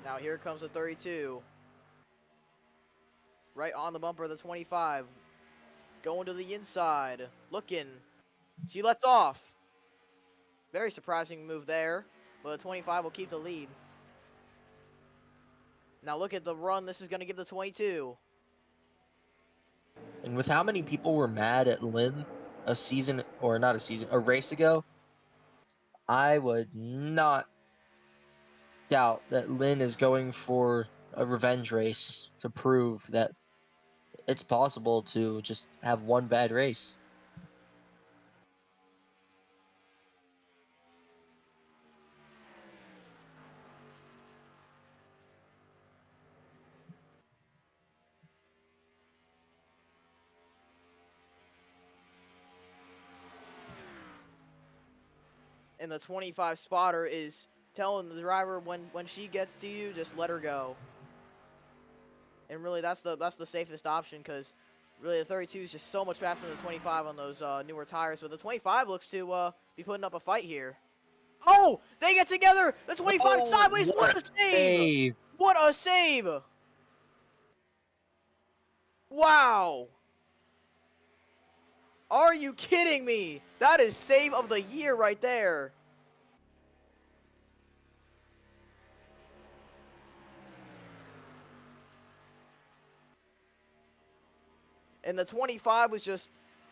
Now here comes the 32. Right on the bumper of the 25. Going to the inside. Looking. She lets off. Very surprising move there. But the 25 will keep the lead. Now look at the run this is going to give the 22. And with how many people were mad at Lynn a race ago, I would not doubt that Lynn is going for a revenge race to prove that it's possible to just have one bad race. And the 25 spotter is telling the driver when she gets to you, just let her go. And really, that's the safest option, because really the 32 is just so much faster than the 25 on those newer tires. But the 25 looks to be putting up a fight here. Oh, they get together. The 25 Oh, sideways. What a save! What a save! Wow. Are you kidding me? That is save of the year right there. And the 25 was just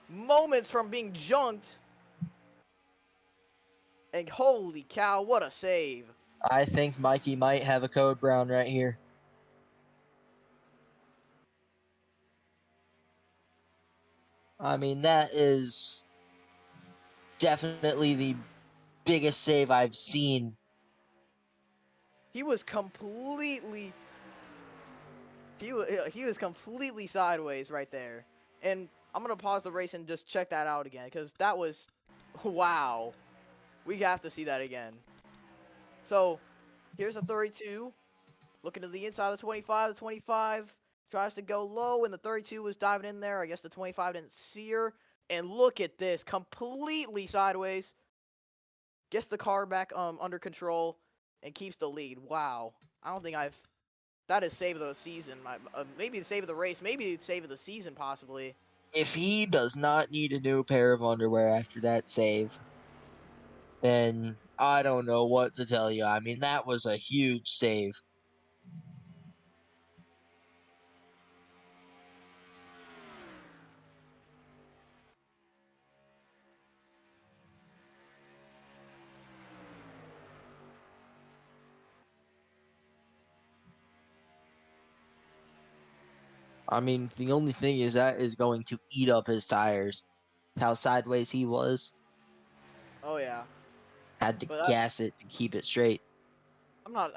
moments from being junked. And holy cow, what a save. I think Mikey might have a code brown right here. I mean, that is definitely the biggest save I've seen. He was completely he was completely sideways right there. And I'm going to pause the race and just check that out again, because that was wow. We have to see that again. So, here's a 32 looking to the inside of the 25. The 25 tries to go low, and the 32 was diving in there. I guess the 25 didn't see her. And look at this, completely sideways. Gets the car back under control and keeps the lead. Wow. I don't think that is save of the season. Maybe the save of the race. Maybe the save of the season, possibly. If he does not need a new pair of underwear after that save, then I don't know what to tell you. I mean, that was a huge save. I mean, the only thing is that is going to eat up his tires. How sideways he was. Oh, yeah. Had to But gas it to keep it straight. I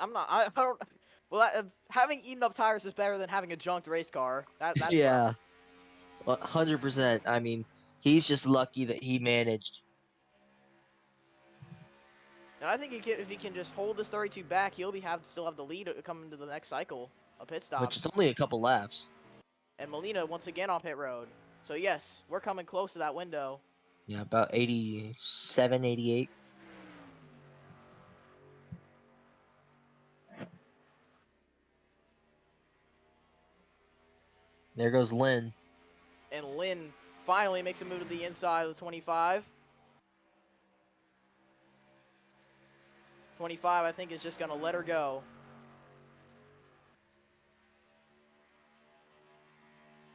don't. Well, having eaten up tires is better than having a junked race car. That's Yeah, 100%. I mean, he's just lucky that he managed. And I think if he can just hold this 32 back, he'll still have the lead coming to the next cycle of pit Which is stops. only a couple laps. And Molina once again on pit road. So yes, we're coming close to that window. Yeah, about 87, 88. There goes Lynn. And Lynn finally makes a move to the inside of the 25. 25, I think, is just going to let her go.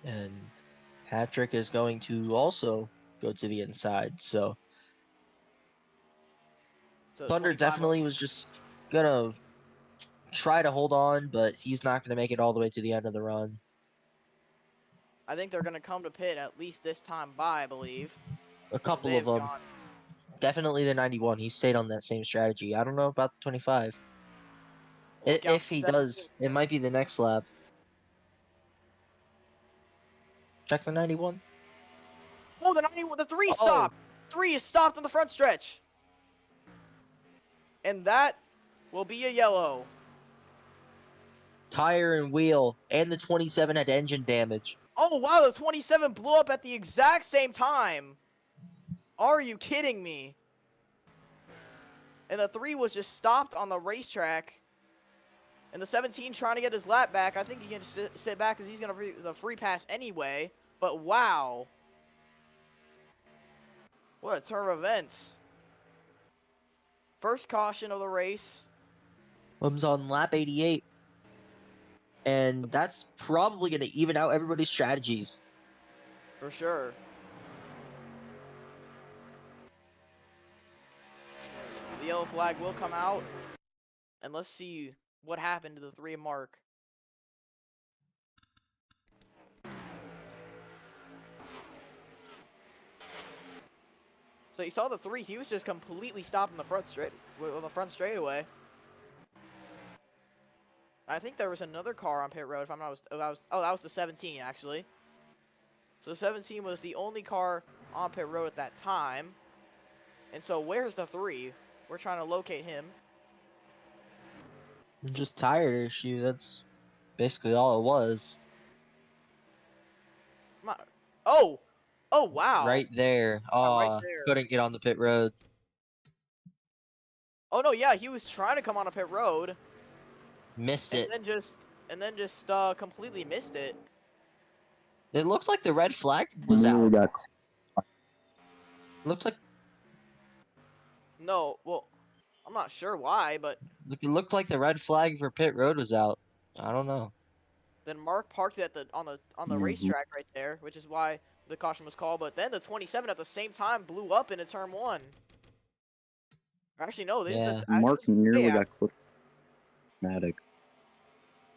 And Patrick is going to also go to the inside. So Thunder 25 definitely was just going to try to hold on, but he's not going to make it all the way to the end of the run. I think they're going to come to pit at least this time by, I believe. A couple of them. Gone. Definitely the 91. He stayed on that same strategy. I don't know about the 25. Look out If for he 17. does, it might be the next lap. Check the 91. Oh, the 91, the 3 Oh. stopped. 3 is stopped on the front stretch. And that will be a yellow. Tire and wheel, and the 27 had engine damage. Oh, wow, the 27 blew up at the exact same time. Are you kidding me? And the 3 was just stopped on the racetrack. And the 17 trying to get his lap back. I think he can sit back because he's going to the free pass anyway. But wow. What a turn of events. First caution of the race. Comes on lap 88. And that's probably going to even out everybody's strategies. For sure. The yellow flag will come out. And let's see what happened to the 3 mark. So you saw the 3. He was just completely stopping the front straightaway. I think there was another car on pit road. If I'm not, that was the 17 actually. So 17 was the only car on pit road at that time. And so where's the 3? We're trying to locate him. Just tire issue. That's basically all it was. Oh, oh wow! Right there. Right there. Couldn't get on the pit road. Oh no, yeah, he was trying to come on a pit road. Missed and it. then just completely missed it. It looked like the red flag was Really out. got Looked like No, well, I'm not sure why, but it looked like the red flag for pit road was out. I don't know. then Mark parked it at on the Mhm. racetrack right there, which is why the caution was called. But then the 27 at the same time blew up into turn 1. Actually, no, this Yeah. is Mark nearly yeah. got clipped. Matic.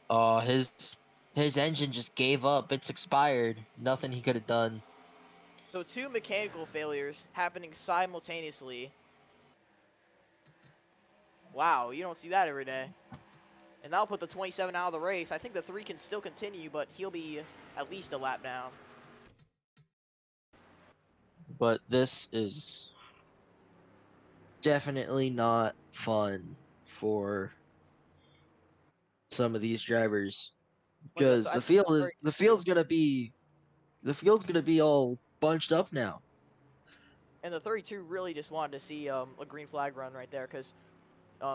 Oh, his engine just gave up. It's expired. Nothing he could have done. So 2 mechanical failures happening simultaneously. Wow, you don't see that every day. And that'll put the 27 out of the race. I think the 3 can still continue, but he'll be at least a lap down. But this is definitely not fun for some of these drivers Well, yeah, because I think the field's gonna be all bunched up now. And the 32 really just wanted to see a green flag run right there because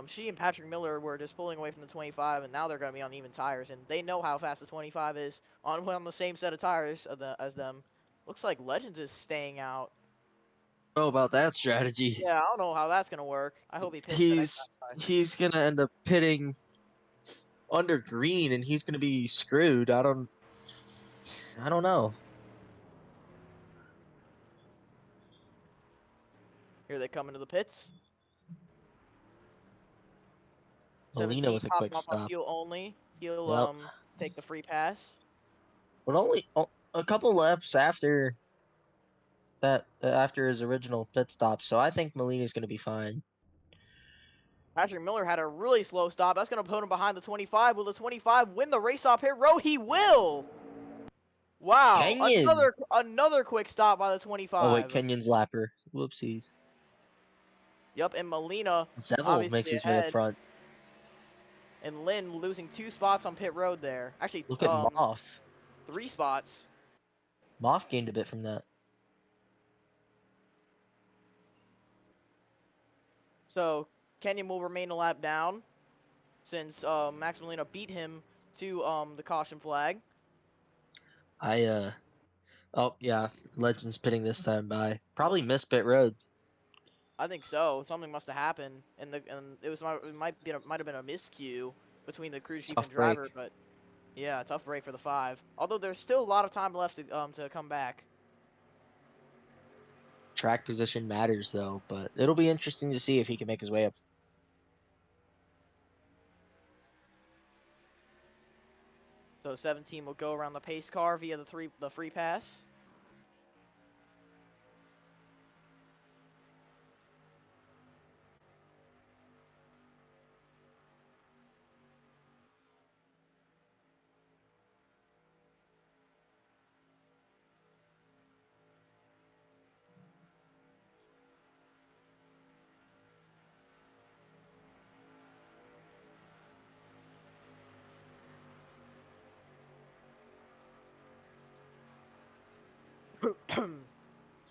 she and Patrick Miller were just pulling away from the 25, and now they're going to be on even tires, and they know how fast the 25 is on the same set of tires as them. Looks like Legends is staying out. Oh, about that strategy. Yeah, I don't know how that's going to work. I hope he pits the next time. He's gonna end up pitting under green, and he's gonna be screwed. I don't know. Here they come into the pits. Molina 17 with a popping quick off on stop. fuel only. He'll Yep. take the free pass. But only a couple laps after that, after his original pit stop. So I think Molina's gonna be fine. Patrick Miller had a really slow stop. That's going to put him behind the 25. Will the 25 win the race off pit road? He will! Wow, Kenyon. another quick stop by the Oh wait, 25. Kenyon's lapper. Whoopsies. Yep, and Molina Zevel makes obviously his way up ahead, front. and Lynn losing 2 spots on pit road there. Actually, Look at Moff. 3 spots. Moff gained a bit from that. So Kenyon will remain a lap down since Max Molina beat him to the caution flag. Oh yeah, Legends pitting this time by. Probably missed pit road. I think so. Something must have happened, and it might have been a miscue between the crew chief Tough and driver, break. but yeah, tough break for the 5. Although there's still a lot of time left to come back. Track position matters though, but it'll be interesting to see if he can make his way up. So 17 will go around the pace car via the free pass.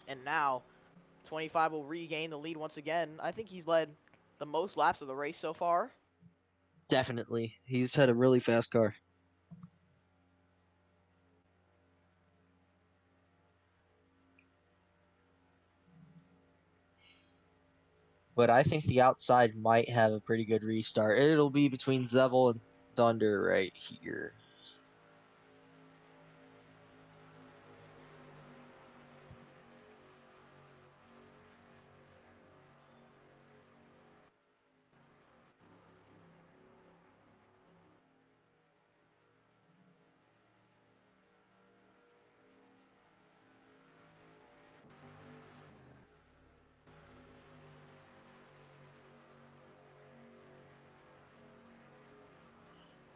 And now 25 will regain the lead once again. I think he's led the most laps of the race so far. Definitely, he's had a really fast car. But I think the outside might have a pretty good restart. It'll be between Zevel and Thunder right here.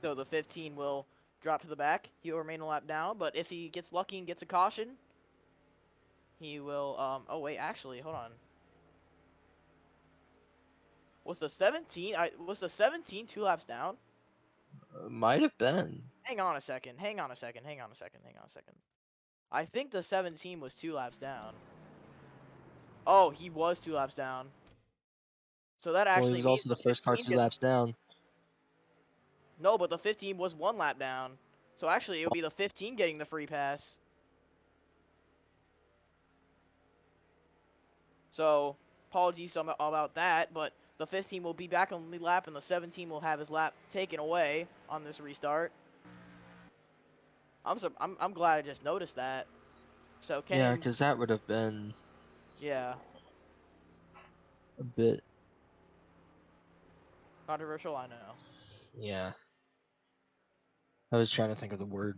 So the 15 will drop to the back. He will remain a lap down, but if he gets lucky and gets a caution, he will, oh wait, actually, hold on. Was the 17, was the 17 2 laps down? Might have been. Hang on a second. I think the 17 was 2 laps down. Oh, he was 2 laps down. So that Well, he actually was means also the the first car 15 2 gets... laps down. No, but the 15 was 1 lap down. So actually, it would be the 15 getting the free pass. So, apologies about that, but the 15 will be back on the lead lap, and the 17 will have his lap taken away on this restart. I'm glad I just noticed that. So can Yeah, him, because that would have been yeah, a bit. controversial. I know. Yeah. I was trying to think of the word.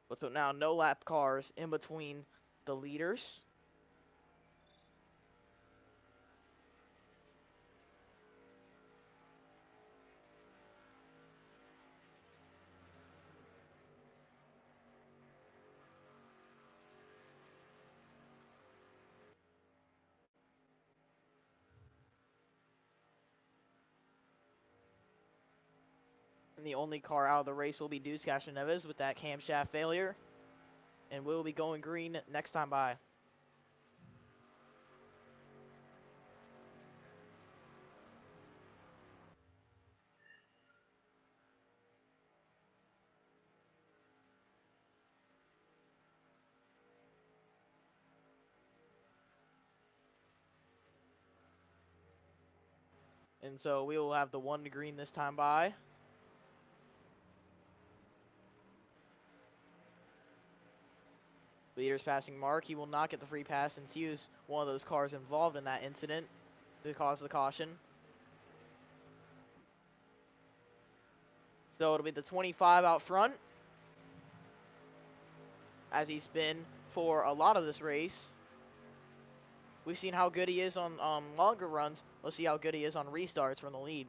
But so now no lap cars in between the leaders. And the only car out of the race will be Deuce Castroneves with that camshaft failure. And we'll be going green next time by. And so we will have the 1 to green this time by. Leaders passing Mark. He will not get the free pass since he was one of those cars involved in that incident to cause the caution. So it'll be the 25 out front, as he's been for a lot of this race. We've seen how good he is on longer runs. Let's see how good he is on restarts from the lead.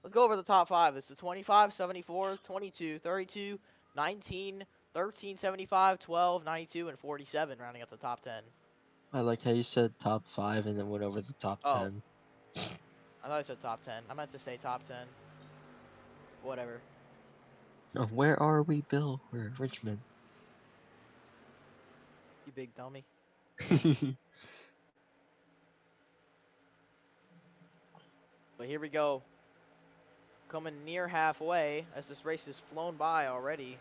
Let's go over the top 5. It's the 25, 74, 22, 32, 19, 13, 75, 12, 92, and 47, rounding up the top 10. I like how you said top 5 and then went over the top Oh. 10. I thought I said top 10. I meant to say top 10. Whatever. Oh, where are we, Bill? We're at Richmond. You big dummy. But here we go. Coming near halfway as this race has flown by already.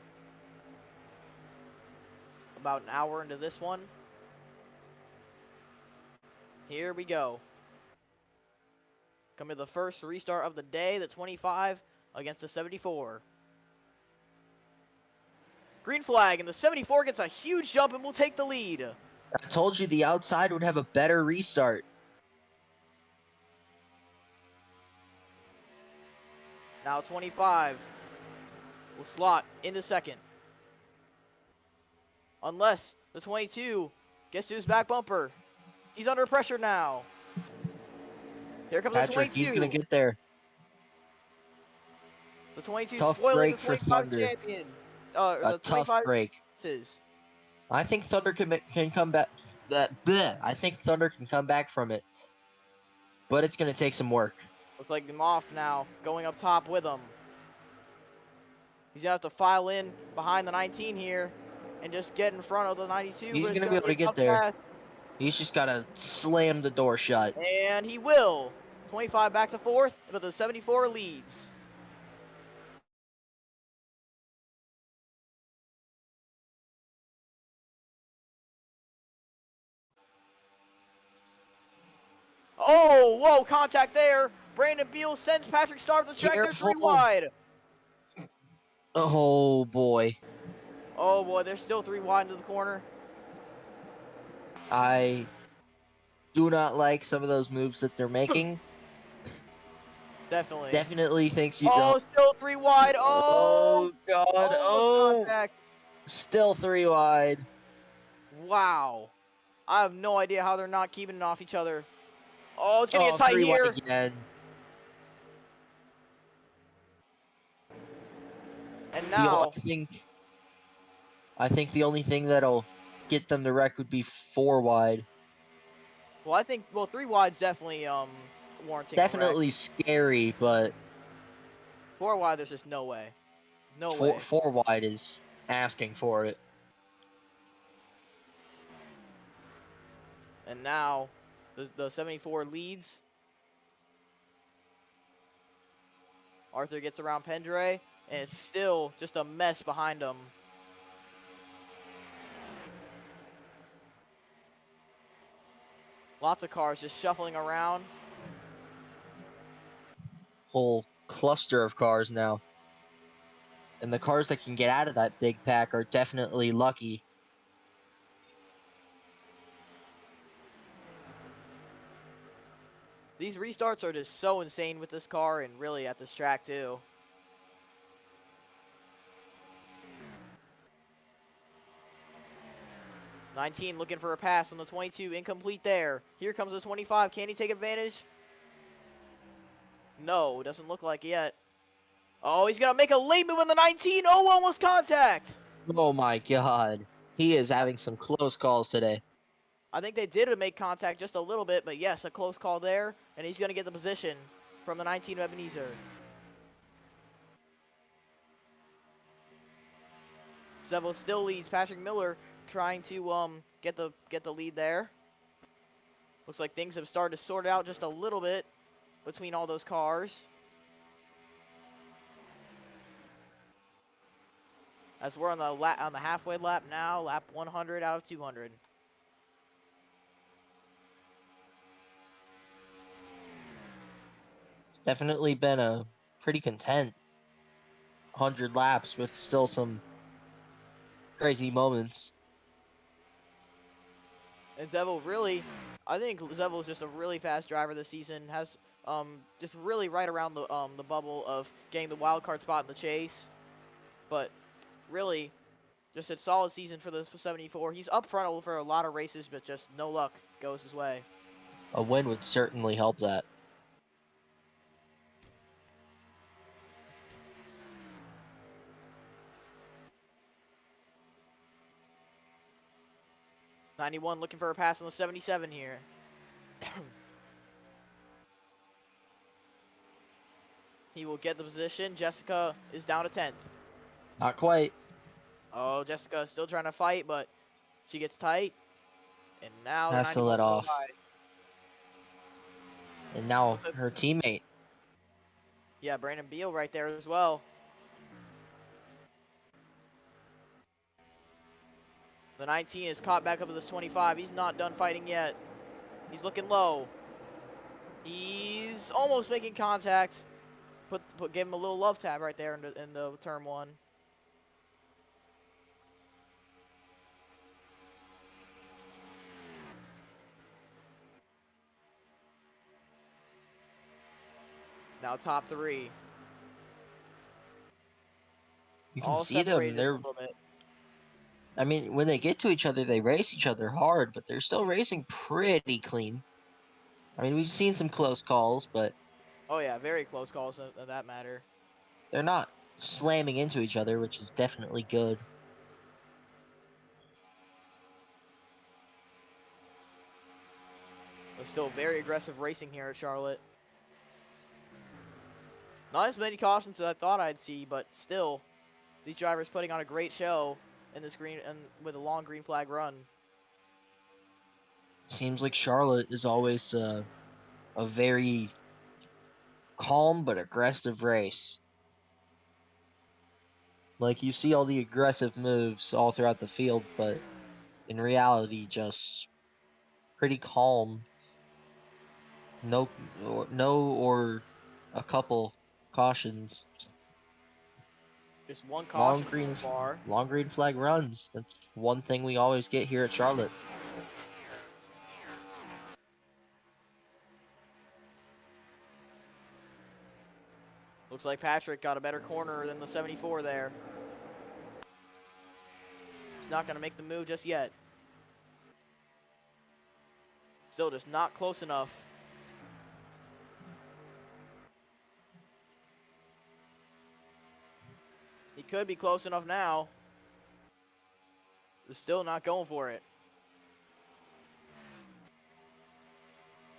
About an hour into this one. Here we go. Coming to the first restart of the day, the 25 against the 74. Green flag, and the 74 gets a huge jump and will take the lead. I told you the outside would have a better restart. Now 25 will slot into second. Unless the 22 gets to his back bumper. He's under pressure now. Here comes Patrick, the 22. he's going to get there. The 22 Tough spoiling break the for 25 Thunder. champion. A The tough 25 break. races. I think Thunder can come back. I think Thunder can come back from it. But it's going to take some work. Looks like Moff now going up top with him. He's going to have to file in behind the 19 here and just get in front of the 92. He's but it's going to be able to a get tough there. task. He's just got to slam the door shut. And he will. 25 back to fourth, but the 74 leads. Oh, whoa, contact there. Brandon Beal sends Patrick Starr to the track. They're 3 Careful. wide. Oh, boy. Oh, boy, they're still 3 wide into the corner. I do not like some of those moves that they're making. Definitely. Definitely thinks you. Oh, still 3 wide. Oh, God! almost Oh, contact. still 3 wide. Wow. I have no idea how they're not keeping it off each other. Oh, it's gonna get Oh, tight 3 wide here. again. And now, I think the only thing that'll get them to wreck would be 4 wide. well, I think 3 wide's definitely warranting a wreck. Definitely scary, but 4 wide, there's just no way. No four way. 4 wide is asking for it. And now, the 74 leads. Arthur gets around Pendray, and it's still just a mess behind him. Lots of cars just shuffling around. Whole cluster of cars now. And the cars that can get out of that big pack are definitely lucky. These restarts are just so insane with this car and really at this track too. '19 looking for a pass on the 22, incomplete there. Here comes the 25, can he take advantage? No, doesn't look like yet. Oh, he's gonna make a late move on the 19, oh, almost contact! Oh my god. He is having some close calls today. I think they did make contact just a little bit, but yes, a close call there, and he's gonna get the position from the 19 of Ebenezer. Zevo still leads. Patrick Miller trying to get the lead there. Looks like things have started to sort out just a little bit between all those cars. As we're on the halfway lap now, lap 100 out of 200. It's definitely been a pretty content 100 laps with still some crazy moments. And Zevo really, I think Zevo is just a really fast driver this season. Has just really right around the bubble of getting the wild card spot in the chase. But really, just a solid season for the 74. He's up front for a lot of races, but just no luck goes his way. A win would certainly help that. '91 looking for a pass on the 77 here. He will get the position. Jessica is down to 10th. Not quite. Oh, Jessica is still trying to fight, but she gets tight. And now the Has to 91 let goes off. by. And now her teammate. Yeah, Brandon Beal right there as well. The 19 is caught back up with this 25. He's not done fighting yet. He's looking low. He's almost making contact. Give him a little love tap right there in the turn one. Now top 3. You can All see them. separated a They're. little bit. I mean, when they get to each other, they race each other hard, but they're still racing pretty clean. I mean, we've seen some close calls, but Oh yeah, very close calls in that matter. they're not slamming into each other, which is definitely good. But still very aggressive racing here at Charlotte. Not as many cautions as I thought I'd see, but still, these drivers putting on a great show in this green and with a long green flag run. Seems like Charlotte is always a very calm but aggressive race. Like, you see all the aggressive moves all throughout the field, but in reality, just pretty calm. No, or a couple cautions. Just one Long caution green, so far. long green flag runs. That's one thing we always get here at Charlotte. Looks like Patrick got a better corner than the 74 there. He's not going to make the move just yet. Still just not close enough. He could be close enough now. They're still not going for it.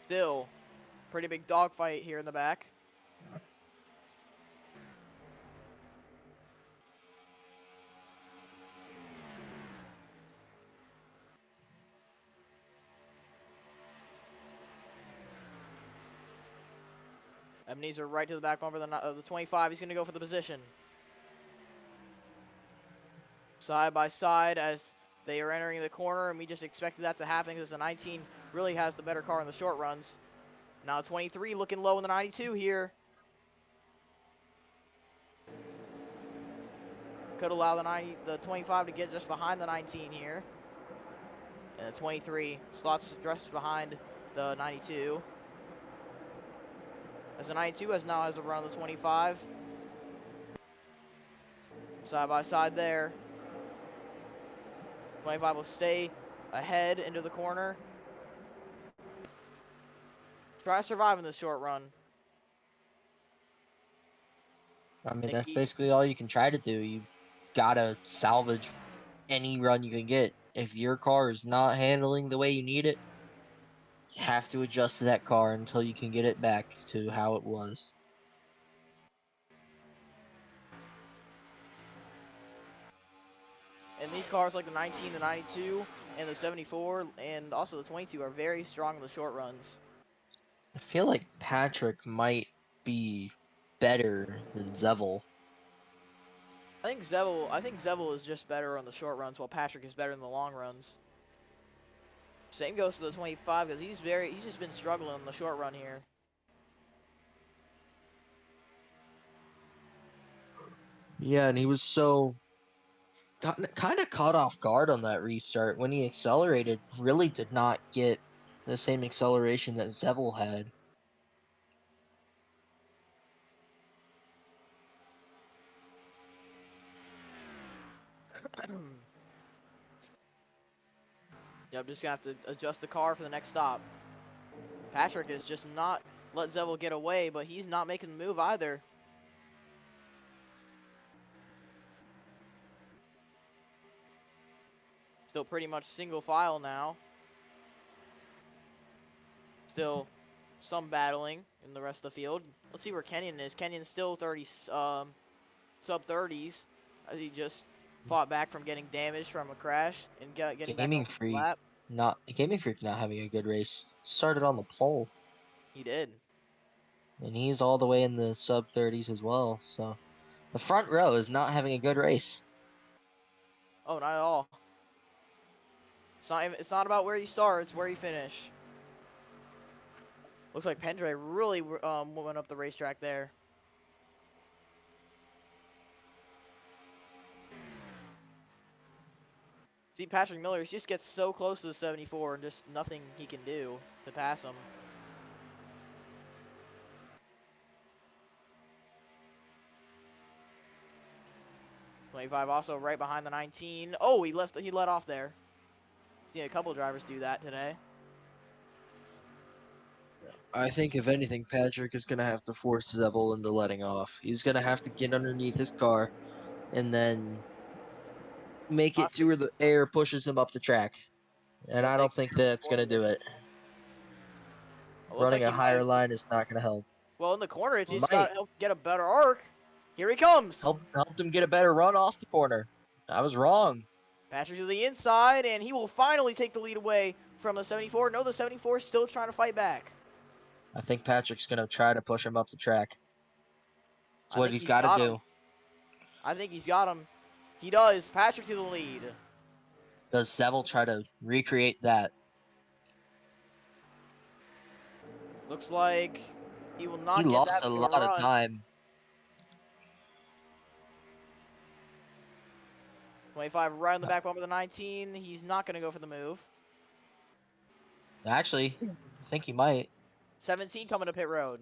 Still, pretty big dogfight here in the back. Ebenezer right to the back bumper of the 25. He's going to go for the position. Side by side as they are entering the corner, and we just expected that to happen because the 19 really has the better car in the short runs. Now 23 looking low in the 92 here. Could allow the 25 to get just behind the 19 here. And the 23 slots just behind the 92. As the 92 now has a run of the 25. Side by side there. 25 will stay ahead into the corner. Try to survive in this short run. I mean, that's Nicky. basically all you can try to do. You gotta salvage any run you can get. If your car is not handling the way you need it, you have to adjust to that car until you can get it back to how it was. And these cars like the 19, the 92, and the 74, and also the 22 are very strong in the short runs. I feel like Patrick might be better than Zevel. I think Zevel is just better on the short runs, while Patrick is better in the long runs. Same goes to the 25 because he's just been struggling in the short run here. Yeah, and he was so kind of caught off guard on that restart. When he accelerated, really did not get the same acceleration that Zevel had. Yeah, I'm just gonna have to adjust the car for the next stop. Patrick is just not let Zevel get away, but he's not making the move either. Still pretty much single file now. Still some battling in the rest of the field. Let's see where Kenyon is. Kenyon's still 30, sub 30s. He just fought back from getting damaged from a crash and getting back on the lap. Gaming Freak not having a good race. Started on the pole. He did. And he's all the way in the sub 30s as well. So the front row is not having a good race. Oh, not at all. It's not about where you start, it's where you finish. Looks like Pendre really went up the racetrack there. See, Patrick Miller, he just gets so close to the 74 and just nothing he can do to pass him. '25 also right behind the 19. Oh, he let off there. Seen a couple drivers do that today. I think if anything, Patrick is going to have to force Zevel into letting off. He's going to have to get underneath his car and then make it to where the air pushes him up the track. And I don't think that's going to do it. Well, Running like a higher line is not going to help. Well, in the corner, it's just got to help get a better arc. Here he comes. Helped him get a better run off the corner. I was wrong. Patrick to the inside, and he will finally take the lead away from the 74. No, the 74 is still trying to fight back. I think Patrick's going to try to push him up the track. That's what he's got to do. I think he's got him. He does. Patrick to the lead. Does Zevel try to recreate that? Looks like he will not He get lost that a big lot run. of time. 25 right on the back bumper of the 19. He's not going to go for the move. Actually, I think he might. 17 coming to pit road.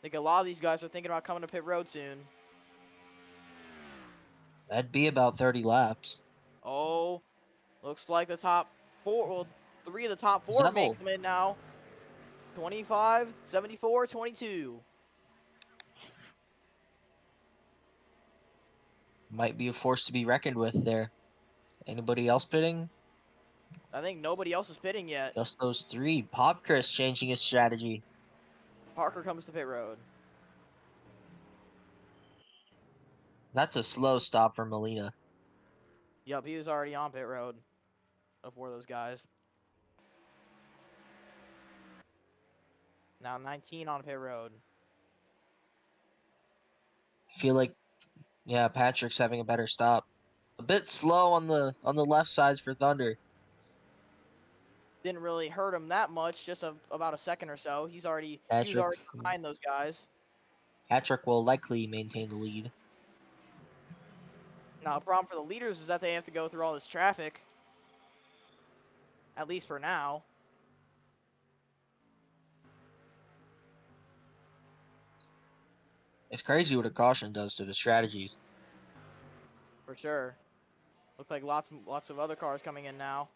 think a lot of these guys are thinking about coming to pit road soon. That'd be about 30 laps. Oh, looks like the top four, well, 3 of the top 4 may Zevel. come in now. 25, 74, 22. Might be a force to be reckoned with there. Anybody else bidding? I think nobody else is pitting yet. Just those 3. Pop Chris changing his strategy. Parker comes to pit road. That's a slow stop for Molina. Yup, he was already on pit road before those guys. Now 19 on pit road. Feel like, yeah, Patrick's having a better stop. A bit slow on the left sides for Thunder. Didn't really hurt him that much, just about a second or so. He was already behind those guys. Patrick will likely maintain the lead. Now, the problem for the leaders is that they have to go through all this traffic. At least for now. It's crazy what a caution does to the strategies. For sure. Looks like lots of other cars coming in now.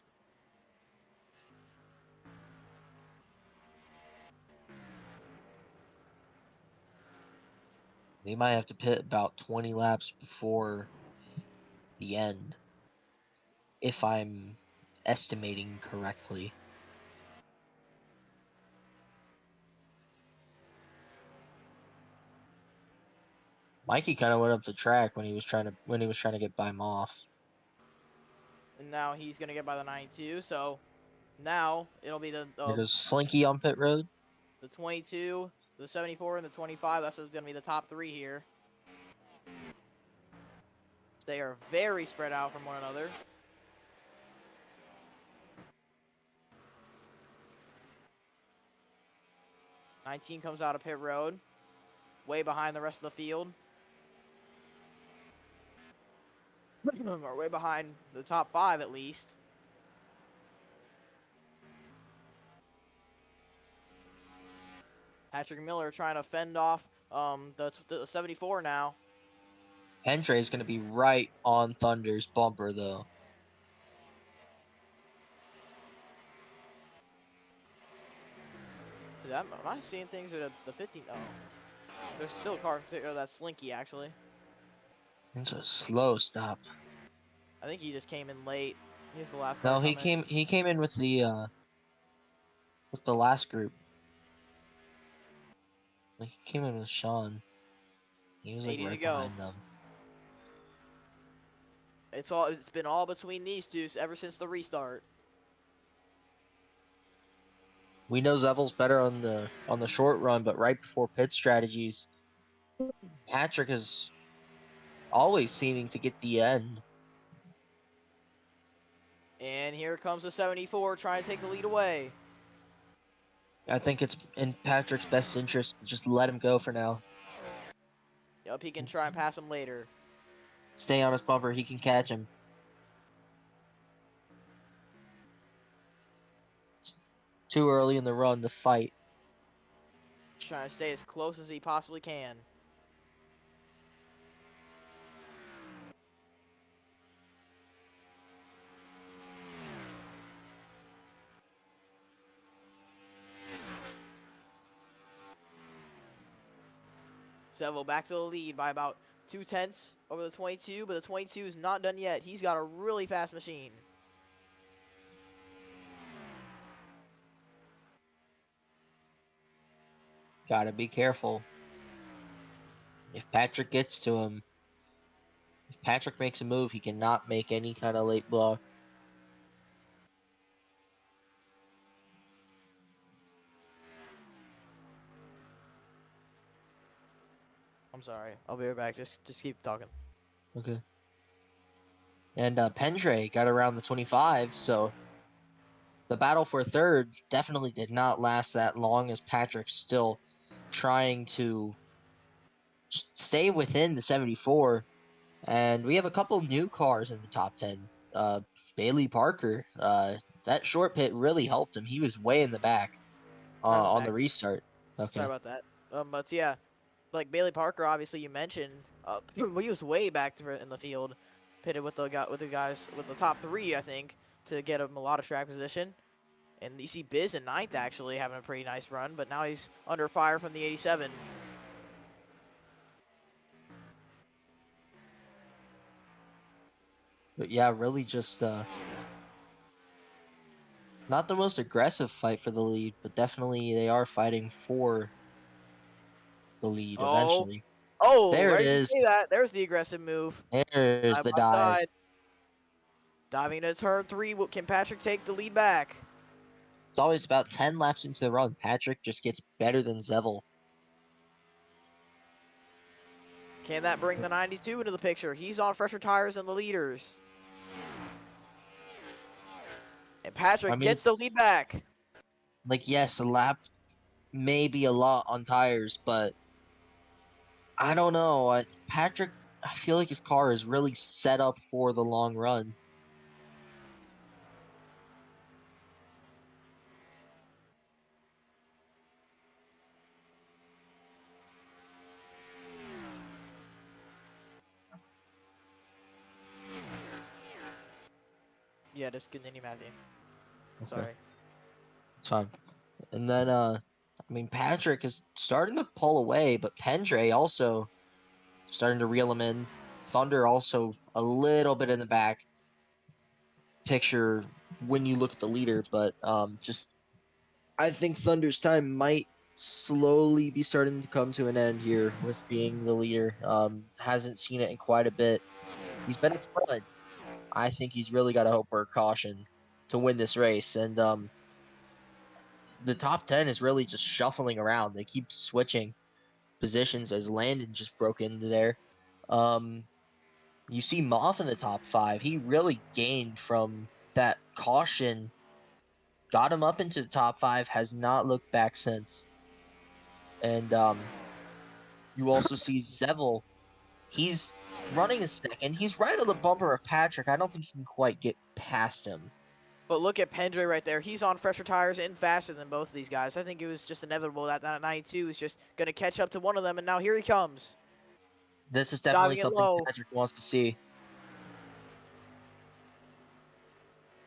They might have to pit about 20 laps before the end, if I'm estimating correctly. Mikey kind of went up the track when he was trying to get by Moss. And now he's gonna get by the 92. So now it'll be There goes Slinky on pit road. the 22, the 74, and the 25. That's gonna be the top 3 here. They are very spread out from one another. '19 comes out of pit road, way behind the rest of the field. Or way behind the top 5 at least. Patrick Miller trying to fend off the 74 now. Hendry is going to be right on Thunder's bumper, though. Am I seeing things at the 15? Oh, there's still a car. That's Slinky actually. It's a slow stop. I think he just came in late. He's the last car. No, he came in with the last group. Like, he came in with Sean. He was like right behind them. It's been all between these two ever since the restart. We know Zevel's better on the short run, but right before pit strategies, Patrick is always seeming to get the end. And here comes the 74 trying to take the lead away. I think it's in Patrick's best interest to just let him go for now. Yup, he can try and pass him later. Stay on his bumper, he can catch him. Too early in the run to fight. Trying to stay as close as he possibly can. Seville back to the lead by about 2/10 over the 22, but the 22 is not done yet. He's got a really fast machine. Gotta be careful. If Patrick gets to him, if Patrick makes a move, he cannot make any kind of late block. I'm sorry. I'll be right back. Just keep talking. Okay. And Pendre got around the 25, so the battle for third definitely did not last that long, as Patrick's still trying to stay within the 74. And we have a couple new cars in the top 10. Bailey Parker, that short pit really helped him. He was way in the back on the restart. Okay. Sorry about that. But yeah, like Bailey Parker, obviously you mentioned, he was way back in the field, pitted with the guys with the top 3, I think, to get him a lot of track position. And you see Biz in 9th actually having a pretty nice run, but now he's under fire from the 87. But yeah, really just not the most aggressive fight for the lead, but definitely they are fighting for the lead Oh, eventually. oh, There it right as you is. say that, there's the aggressive move. There's Side the by dive. side. Diving into turn 3, can Patrick take the lead back? It's always about 10 laps into the run. Patrick just gets better than Zevel. Can that bring the 92 into the picture? He's on fresher tires than the leaders. And Patrick gets the lead back. Like, yes, a lap may be a lot on tires, but I don't know. Patrick, I feel like his car is really set up for the long run. Yeah, just continue, Matthew. Okay. Sorry. It's fine. And then, I mean, Patrick is starting to pull away, but Pendray also starting to reel him in. Thunder also a little bit in the back picture when you look at the leader, but just I think Thunder's time might slowly be starting to come to an end here with being the leader. Hasn't seen it in quite a bit. He's been up front. I think he's really got to hope for a caution to win this race. And the top 10 is really just shuffling around. They keep switching positions as Landon just broke into there. You see Moth in the top 5. He really gained from that caution, got him up into the top 5, has not looked back since. And you also see Zevel. He's running a second. He's right on the bumper of Patrick. I don't think he can quite get past him. But look at Pendray right there. He's on fresher tires and faster than both of these guys. I think it was just inevitable that 92 is just going to catch up to one of them, and now here he comes. This is definitely Diving it something low. Patrick wants to see.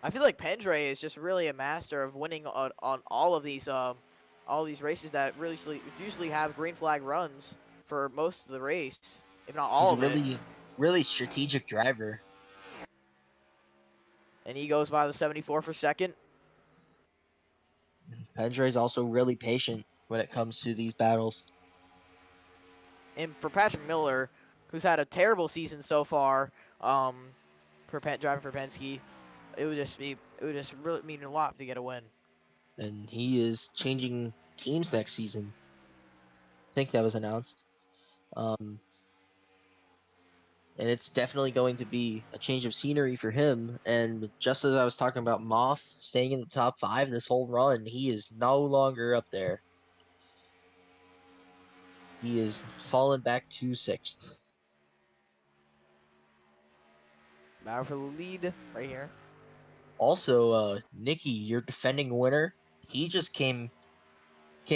I feel like Pendray is just really a master of winning on all of these races that really usually have green flag runs for most of the race, if not all He's a of it. really strategic driver. And he goes by the 74 for second. Pendray's also really patient when it comes to these battles. And for Patrick Miller, who's had a terrible season so far, driving for Penske, it would just really mean a lot to get a win. And he is changing teams next season. I think that was announced. And it's definitely going to be a change of scenery for him. And just as I was talking about Moth staying in the top 5 this whole run, he is no longer up there. He is fallen back to 6th. Battle for the lead right here. Also, Nikki, your defending winner, he just came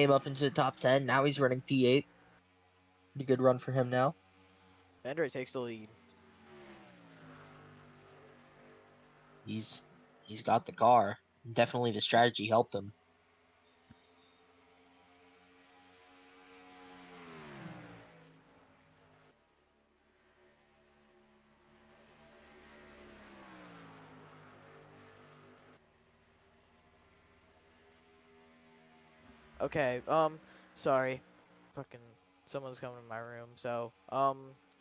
up into the top 10. Now he's running P8. Pretty good run for him now. Pendray takes the lead. He's got the car. Definitely the strategy helped him. Okay, sorry. Fucking someone's coming in my room. So,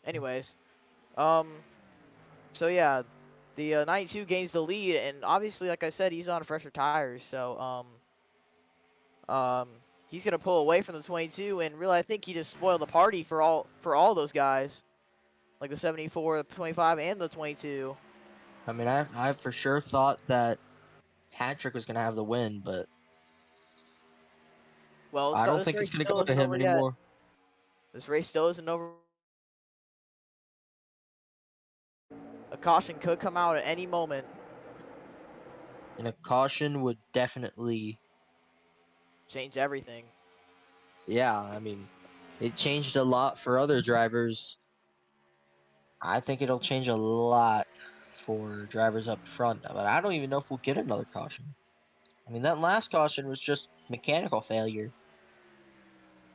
anyways, so yeah, the 92 gains the lead, and obviously, like I said, he's on fresher tires. So, he's gonna pull away from the 22, and really, I think he just spoiled the party for all those guys, like the 74, the 25, and the 22. I mean, I for sure thought that Patrick was going to have the win, but Well, I don't this think race it's going to still go to isn't him over yet. anymore. This race still isn't over. A caution could come out at any moment. And a caution would definitely Change everything. Yeah, I mean, it changed a lot for other drivers. I think it'll change a lot for drivers up front, but I don't even know if we'll get another caution. I mean, that last caution was just mechanical failure.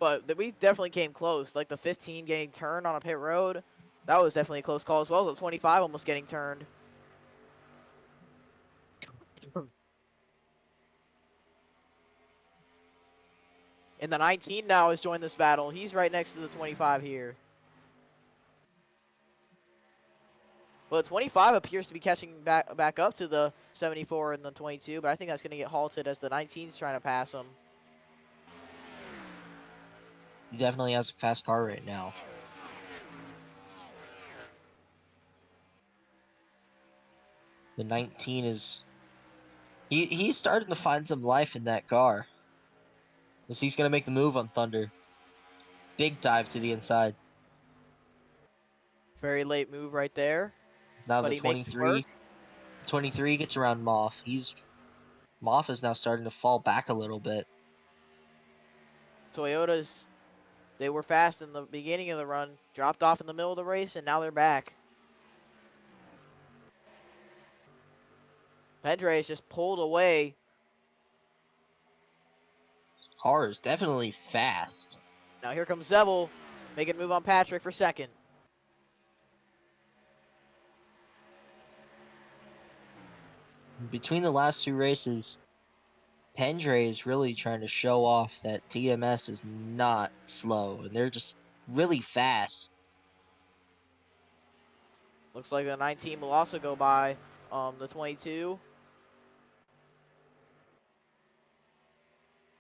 But we definitely came close. Like the 15 getting turned on a pit road, that was definitely a close call as well. The 25 almost getting turned. And the 19 now has joined this battle. He's right next to the 25 here. Well, the 25 appears to be catching back up to the 74 and the 22, but I think that's going to get halted as the 19's trying to pass him. He definitely has a fast car right now. The 19 is... He's starting to find some life in that car. Because he's going to make the move on Thunder. Big dive to the inside. Very late move right there. Now But the he makes it work. 23 gets around Moff. Moff is now starting to fall back a little bit. Toyotas, they were fast in the beginning of the run, dropped off in the middle of the race, and now they're back. Pedre is just pulled away. Car is definitely fast. Now here comes Zevel, making a move on Patrick for second. Between the last two races, Pendre is really trying to show off that TMS is not slow, and they're just really fast. Looks like the 19 will also go by the 22.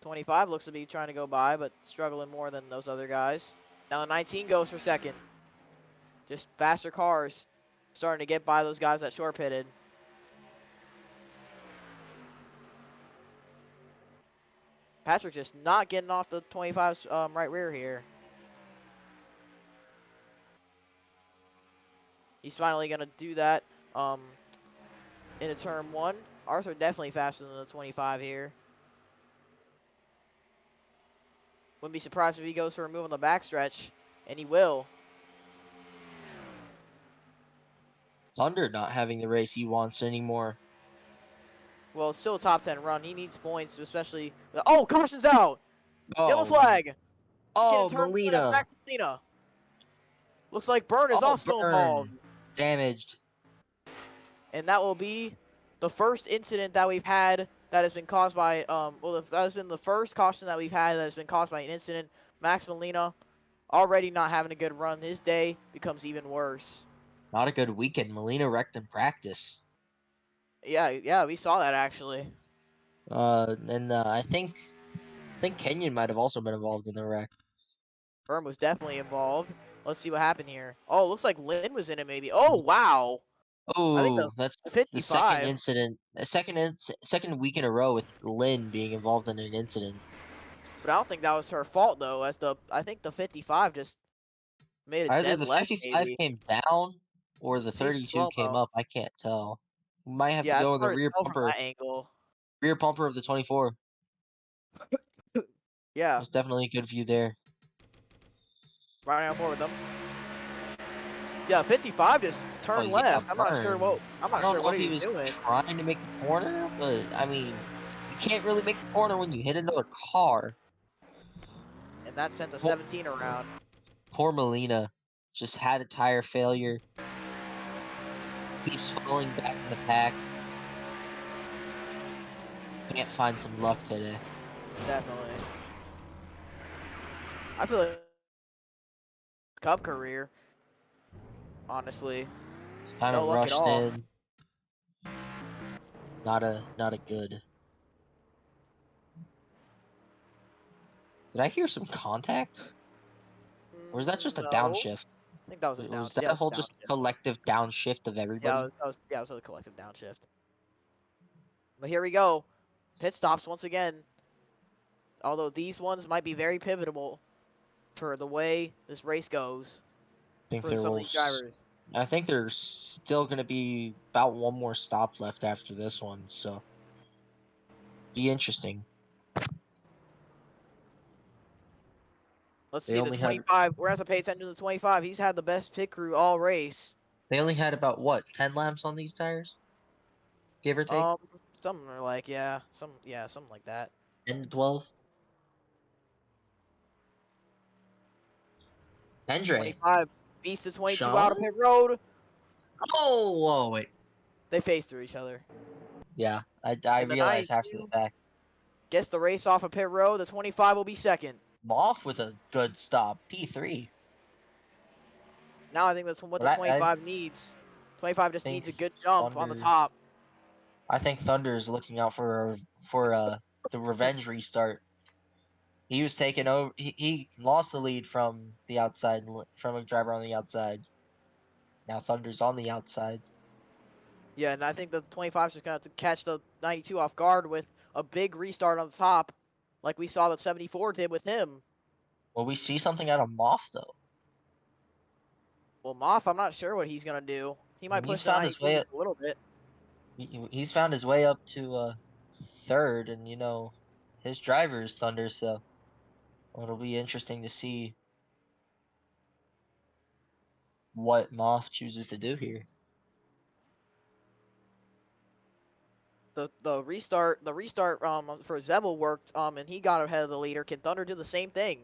25 looks to be trying to go by, but struggling more than those other guys. Now the 19 goes for second. Just faster cars starting to get by those guys that short pitted. Patrick just not getting off the 25's right rear here. He's finally going to do that in a turn one. Arthur definitely faster than the 25 here. Wouldn't be surprised if he goes for a move on the backstretch, and he will. Thunder not having the race he wants anymore. Well, it's still a top 10 run. He needs points, especially. Oh, caution's out! Yellow Oh, flag! oh, Getting turned one, that's Molina. Max Molina. Looks like Byrne is Oh, also involved. Burn. Damaged. And that will be the first incident that we've had that has been caused by, that has been the first caution that we've had that has been caused by an incident. Max Molina already not having a good run. His day becomes even worse. Not a good weekend. Molina wrecked in practice. Yeah, we saw that actually. And I think Kenyon might have also been involved in the wreck. Byrne was definitely involved. Let's see what happened here. Oh, looks like Lynn was in it maybe. Oh, wow. I think Oh, that's the the second 55. incident. Second week in a row with Lynn being involved in an incident. But I don't think that was her fault though, as I think the 55 just made a Either dead the left 55 maybe. came down or the Seems 32 slow came mo. up. I can't tell. We might have to Yeah, it's go in the hard to tell from that angle. rear bumper of the 24. Yeah, There's definitely a good view there. running on board with them. Yeah, 55 just Oh, turned he got left. I'm not sure burned. what I don't know if he he was was doing. trying to make the corner, but I mean, you can't really make the corner when you hit another car. And that sent the 17 around. Poor Molina just had a tire failure. Keeps falling back in the pack. Can't find some luck today. Definitely. I feel like Cup career, honestly. It's kind No of luck at rushed all. in. Not a good. Did I hear some contact? Or is that just a No. downshift? I think that was a Was yeah, that a it was whole a just downshift. collective downshift of everybody? It was a collective downshift. But here we go. Pit stops once again. Although these ones might be very pivotal for the way this race goes I think for there some of will. these drivers. I think there's still going to be about one more stop left after this one, so be interesting. Let's They see the only had 25. We're gonna have to pay attention to the 25. He's had the best pit crew all race. they only had about what 10 laps on these tires, give or take, Um, something are like something like that. 10 to 12. Pendre, 25 beats the 22 out of Sean. pit road. Oh, whoa, wait. They face through each other. Yeah, I And the realized after the 92 fact. gets the race off of pit road. The 25 will be second. Moff with a good stop, P3. Now I think that's what the But I 25 needs. 25 just think needs a good jump on the Thunder. top. I think Thunder is looking out for the revenge restart. He was taking over. He lost the lead from the outside from a driver on the outside. Now Thunder's on the outside. Yeah, and I think the 25 is just going to catch the 92 off guard with a big restart on the top, like we saw the 74 did with him. Will we see something out of Moff though? Well, Moff, I'm not sure what he's going to do. He I might mean, push the 92 just a little bit. He's found his way up to third, and his driver is Thunder, so it'll be interesting to see what Moff chooses to do here. The restart for Zebel worked and he got ahead of the leader. Can Thunder do the same thing?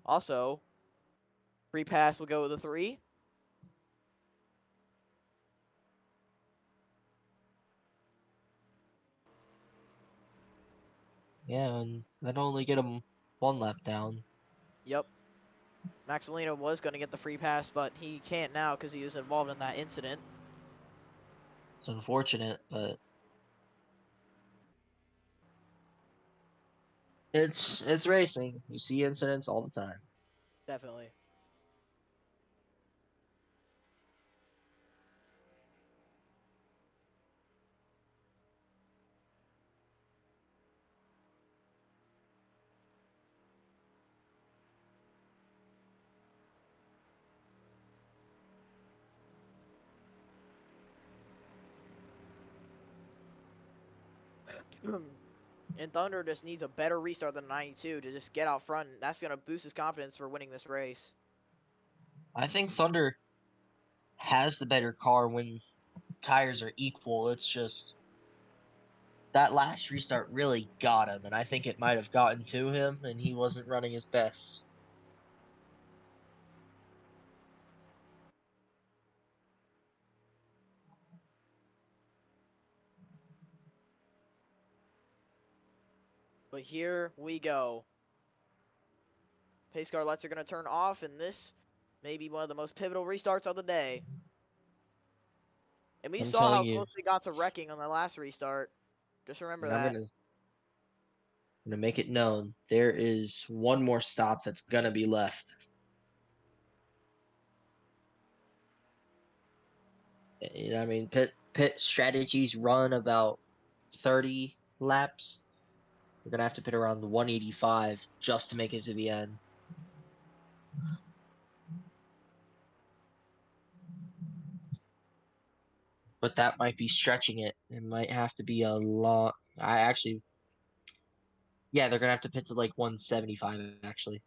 Also, free pass will go with the 3. Yeah, and that'll only get him one lap down. Yep. Maximiliano was going to get the free pass, but he can't now because he was involved in that incident. It's unfortunate, but it's racing. You see incidents all the time. Definitely. And Thunder just needs a better restart than 92 to just get out front. That's going to boost his confidence for winning this race. I think Thunder has the better car when tires are equal. It's just that last restart really got him, and I think it might have gotten to him, and he wasn't running his best. But here we go. Pace car lights are going to turn off, and this may be one of the most pivotal restarts of the day. And we I'm saw how telling you, close they got to wrecking on the last restart. Just remember and that. I'm gonna make it known there is one more stop that's gonna be left. I mean, pit strategies run about 30 laps. We're gonna have to pit around 185 just to make it to the end. But that might be stretching it. It might have to be a lot. Yeah, they're gonna have to pit to like 175 actually.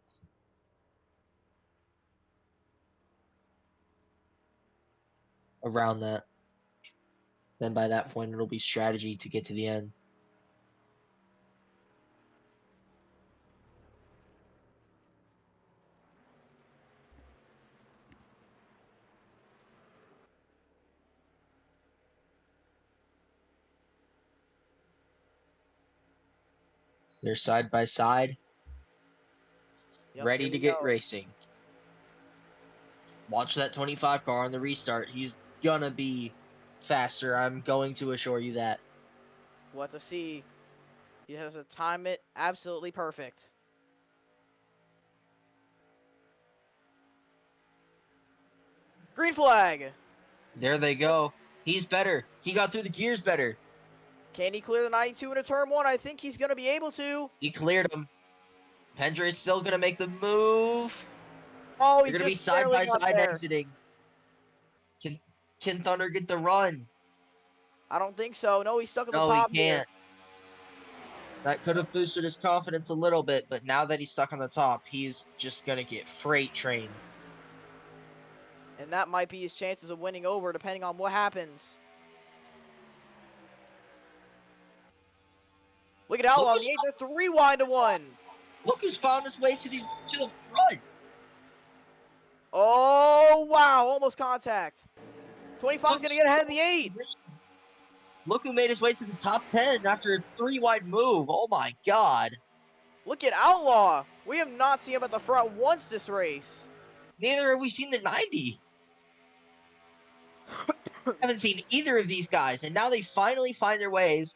Around that. Then by that point, it'll be strategy to get to the end. So they're side by side, Yep, ready here to we get go. racing. Watch that 25 car on the restart. He's gonna be faster. I'm going to assure you that. What to see. He has to time it absolutely perfect. Green flag. There they go. He's better. He got through the gears better. Can he clear the 92 into turn 1? I think he's going to be able to. He cleared him. Pendre is still gonna make the move. Oh, he They're gonna be just side barely by got side there. exiting. Can Thunder get the run? I don't think so. No, he's stuck at the No, he top here. can't. That could have boosted his confidence a little bit, but now that he's stuck on the top, he's just going to get freight trained. And that might be his chances of winning over, depending on what happens. Look at Outlaw on the 8. They're 3 wide to 1. Look who's found his way to the front. Oh, wow. Almost contact. 25 is going to get ahead of the 8. Look who made his way to the top 10 after a 3-wide move. Oh, my God. Look at Outlaw. We have not seen him at the front once this race. Neither have we seen the 90. Haven't seen either of these guys, and now they finally find their ways.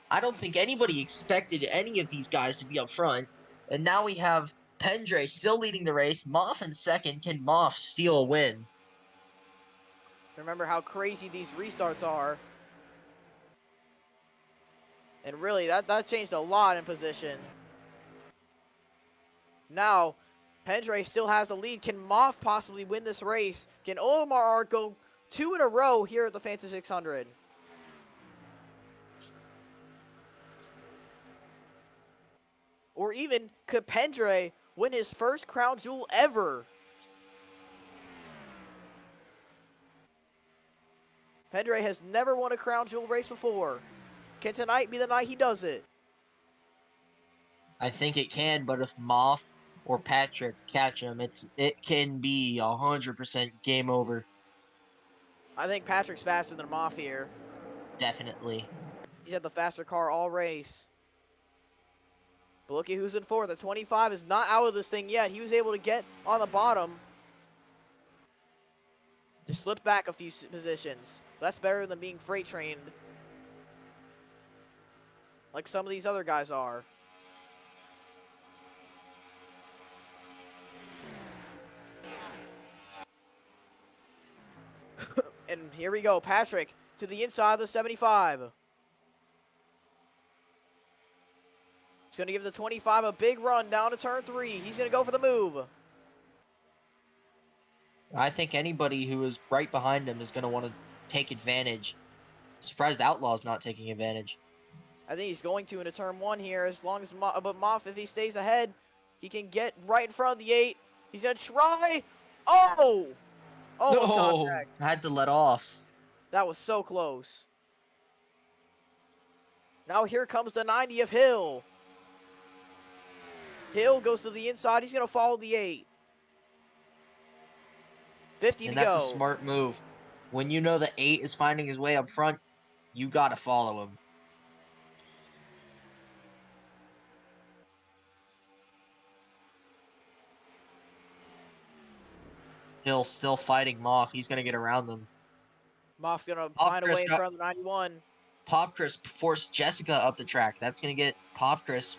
I don't think anybody expected any of these guys to be up front. And now we have Pendre still leading the race. Moff in second. Can Moff steal a win? Remember how crazy these restarts are. And really, that changed a lot in position. Now, Pendre still has the lead. Can Moff possibly win this race? Can Omar go 2 in a row here at the Fanta 600? Or even, could Pendre win his first crown jewel ever? Pendre has never won a crown jewel race before. Can tonight be the night he does it? I think it can, but if Moff or Patrick catch him, it can be 100% game over. I think Patrick's faster than Moff here. Definitely. He's had the faster car all race. But look at who's in fourth. The 25 is not out of this thing yet. He was able to get on the bottom. Just slipped back a few positions. That's better than being freight trained like some of these other guys are. And here we go. Patrick to the inside of the 75. He's going to give the 25 a big run down to turn 3. He's going to go for the move. I think anybody who is right behind him is going to want to take advantage. Surprised Outlaw's not taking advantage. I think he's going to into turn 1 here, as long as but Moff, if he stays ahead, he can get right in front of the 8. He's going to try. Oh! Almost contact. Had to let off. That was so close. Now here comes the 90 of Hill. Hill goes to the inside. He's going to follow the 8. 50 and to go. that's a smart move. When you know the 8 is finding his way up front, you got to follow him. Hill still fighting Moff. He's going to get around them. Moff's going to find a way in front of the 91. Pop Crisp forced Jessica up the track. That's going to get Pop Crisp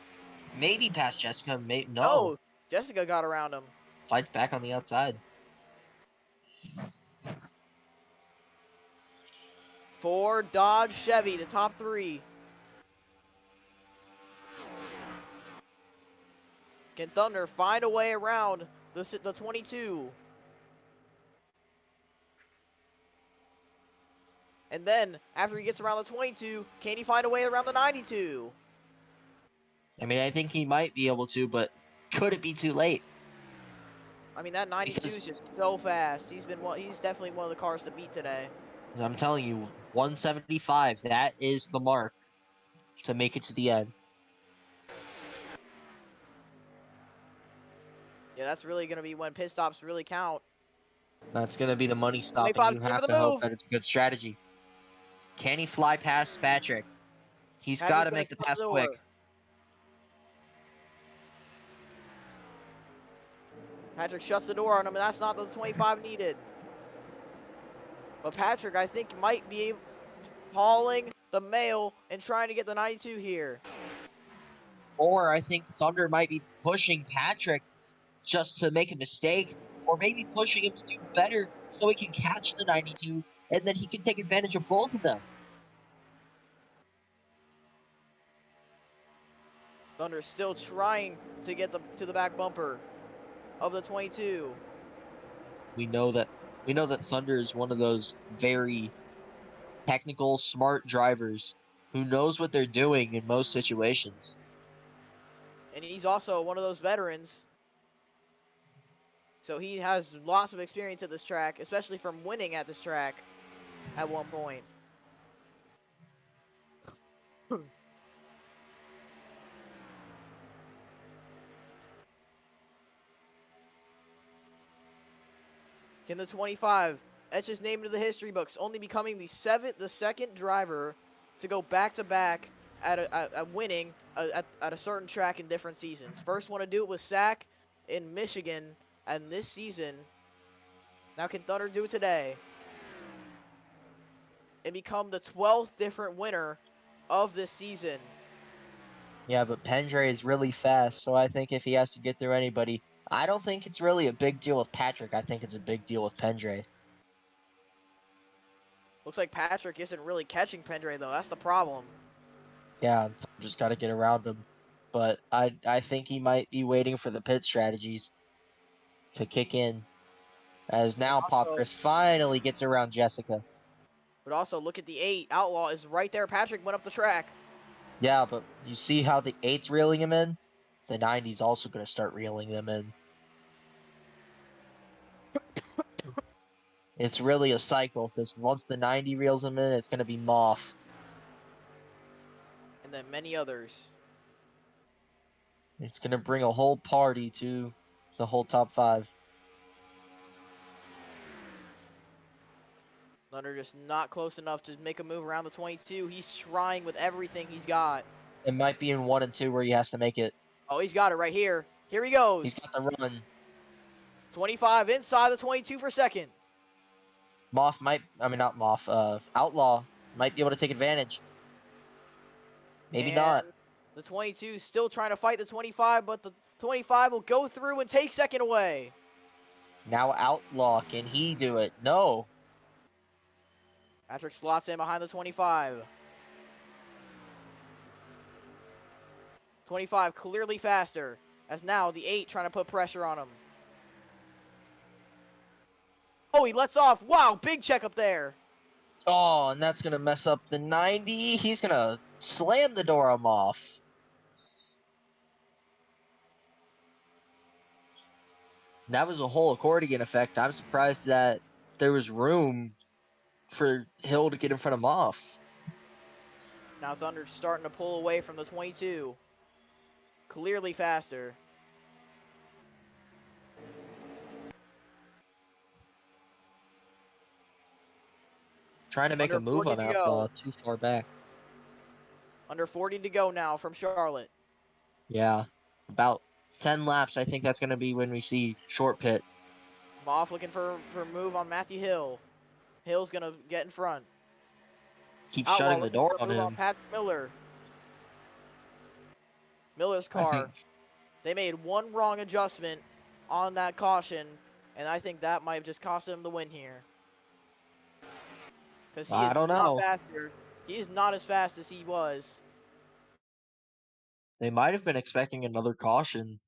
maybe past Jessica. No. Jessica got around him. Fights back on the outside. Ford, Dodge, Chevy, the top 3. Can Thunder find a way around the 22? And then, after he gets around the 22, can he find a way around the 92? I mean, I think he might be able to, but could it be too late? I mean, that 92 is just so fast. He's definitely one of the cars to beat today. I'm telling you, 175, that is the mark to make it to the end. Yeah, that's really going to be when pit stops really count. That's going to be the money stop, and you have to hope that it's a good strategy. Can he fly past Patrick? He's got to make the pass quick. Patrick shuts the door on him, and that's not the 25 needed. But Patrick, I think, might be hauling the mail and trying to get the 92 here. Or I think Thunder might be pushing Patrick just to make a mistake, or maybe pushing him to do better so he can catch the 92, and then he can take advantage of both of them. Thunder still trying to get to the back bumper of the 22. We know that Thunder is one of those very technical, smart drivers. who knows what they're doing in most situations. And he's also one of those veterans. So he has lots of experience at this track, especially from winning at this track at one point. In the 25, etch his name into the history books, only becoming the second driver to go back-to-back at winning at a certain track in different seasons. First one to do it was Sack in Michigan, and this season, now can Thunder do it today? And become the 12th different winner of this season. Yeah, but Pendre is really fast, so I think if he has to get through anybody, I don't think it's really a big deal with Patrick. I think it's a big deal with Pendre. Looks like Patrick isn't really catching Pendre, though. That's the problem. Yeah, just got to get around him. But I think he might be waiting for the pit strategies to kick in. As now Popcris finally gets around Jessica. But also, look at the 8. Outlaw is right there. Patrick went up the track. Yeah, but you see how the 8's reeling him in? The 90's also going to start reeling them in. It's really a cycle, because once the 90 reels him in, it's going to be Moth. And then many others. It's going to bring a whole party to the whole top 5. Thunder just not close enough to make a move around the 22. He's trying with everything he's got. It might be in 1 and 2 where he has to make it. Oh, he's got it right here. Here he goes. He's got the run. 25 inside the 22 for second. Outlaw might be able to take advantage. Maybe And not. the 22 still trying to fight the 25, but the 25 will go through and take second away. Now Outlaw, can he do it? No. Patrick slots in behind the 25. 25 clearly faster, as now the 8 trying to put pressure on him. Oh, he lets off. Wow, big check up there. Oh, and that's going to mess up the 90. He's going to slam the door him off. That was a whole accordion effect. I'm surprised that there was room for Hill to get in front of Moff. Now Thunder's starting to pull away from the 22. Clearly faster. Trying to make a move on Outlaw, too far back. Under 40 to go now from Charlotte. Yeah, about 10 laps. I think that's going to be when we see short pit. Moff looking for a move on Matthew Hill. Hill's going to get in front. Keep shutting the door on him. On Patrick Miller. Miller's car. They made one wrong adjustment on that caution, and I think that might have just cost him the win here. Because I don't know. He is not as fast as he was. They might have been expecting another caution.